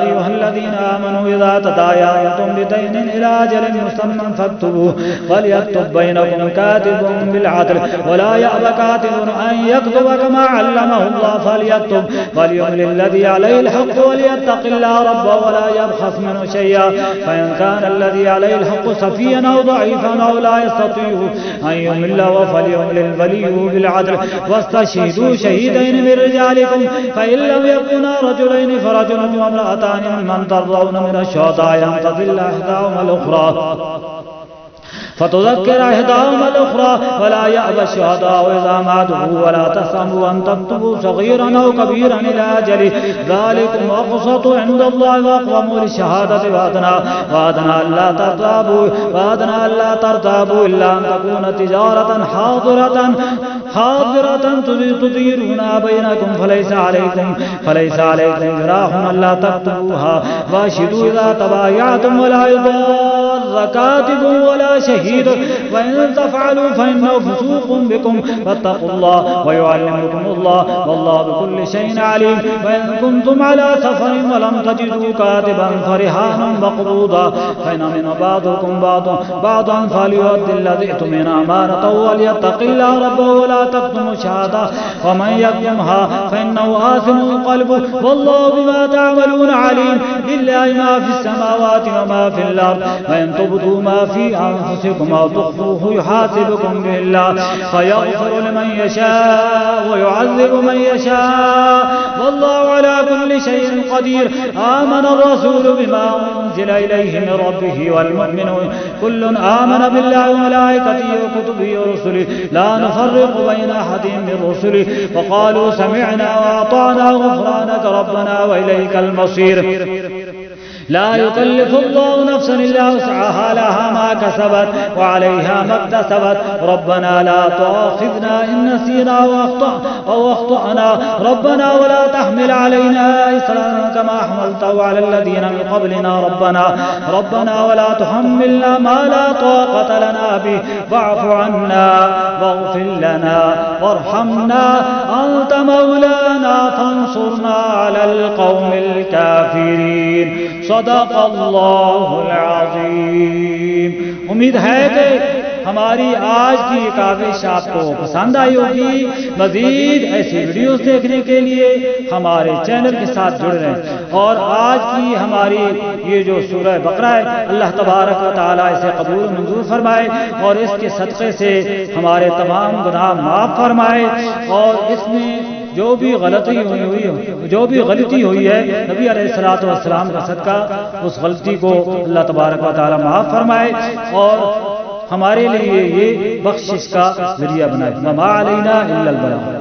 أيها الذين آمنوا إذا تداينتم بدين إلى أجل مسمى فاكتبوه وليكتب بينكم كاتب بالعدل ولا يأبى كاتب أن يكتب كما علمه الله فليكتب وليملل الذي عليه الحق وليتق الله ربه ولا يبخس منه شيئا فإن كان الذي عليه الحق سفيا أو ضعيفا أو لا يستطيع أن يمل فليملل وليه بالعدل واستشهدوا شهيدين من رجالكم فإن لم يكونا رجلين فرجل وامرأتان ممن ترضون من الشهداء أن تضل إحداهما الأخرى فتذكر إحداهما الأخرى ولا يأبى الشهداء إذا ما دعوا ولا تسأموا أن تكتبوا صغيرا أو كبيرا إلى أجله ذلكم أقسط عند الله وأقوم للشهادة وأدنى ألا ترتابوا إلا أن تكون تجارة حاضرة تديرونها بينكم فليس عليكم جناح ألا تكتبوها واشهدوا إذا تبايعتم ولا يضار كاتب ولا شهيد وإن تفعلوا فإنه فسوق بكم فاتقوا الله ويعلمكم الله والله بكل شيء عليم وإن كنتم على سفر ولم تجدوا كاتبا فرهان مقبوضا فإن من بعضكم بعضا فليؤدي الذي اؤتمن أمانته وليتق الله ربه ولا تكتموا الشهادة ومن يكتمها فإنه آثم قلبه والله بما تعملون عليم لله ما في السماوات وما في الأرض وإن تبدوا ما في أنفسكم أو تخفوه يحاسبكم به الله فيغفر لمن يشاء ويعذب من يشاء والله على كل شيء قدير آمن الرسول بما أنزل إليه من ربه والمؤمنون كل آمن بالله وملائكته وكتبه ورسله لا نفرق بين أحد من رسله وقالوا سمعنا وأطعنا غفرانك ربنا وإليك المصير لا يكلف الله نفسا إلا وسعها لها ما كسبت وعليها ما اكتسبت ربنا لا تؤاخذنا إن نسينا أو أخطأنا ربنا ولا تحمل علينا إصرا كما حملته على الذين من قبلنا ربنا ولا تحملنا ما لا طاقة لنا به واعف عنا واغفر لنا وارحمنا أنت مولانا فانصرنا على القوم الكافرين صدق الله العظیم۔ امید ہے کہ ہماری آج کی یہ کاوش آپ کو پسند آئی ہوگی۔ مزید ایسی ویڈیوز دیکھنے کے لیے ہمارے چینل کے ساتھ جڑ رہے ہیں، اور آج کی ہماری یہ جو سورہ بقرہ ہے اللہ تبارک و تعالیٰ اسے قبول و منظور فرمائے اور اس کے صدقے سے ہمارے تمام گناہ معاف فرمائے، اور اس میں जो भी गलती हुई है नबी अलैहिस्सलातु वस्सलाम का सदका उस गलती को अल्लाह तबारक व तआला माफ़ फरमाए और हमारे लिए ये बख्शिश का जरिया बनाए। मा अलैना इल्लल बलाग।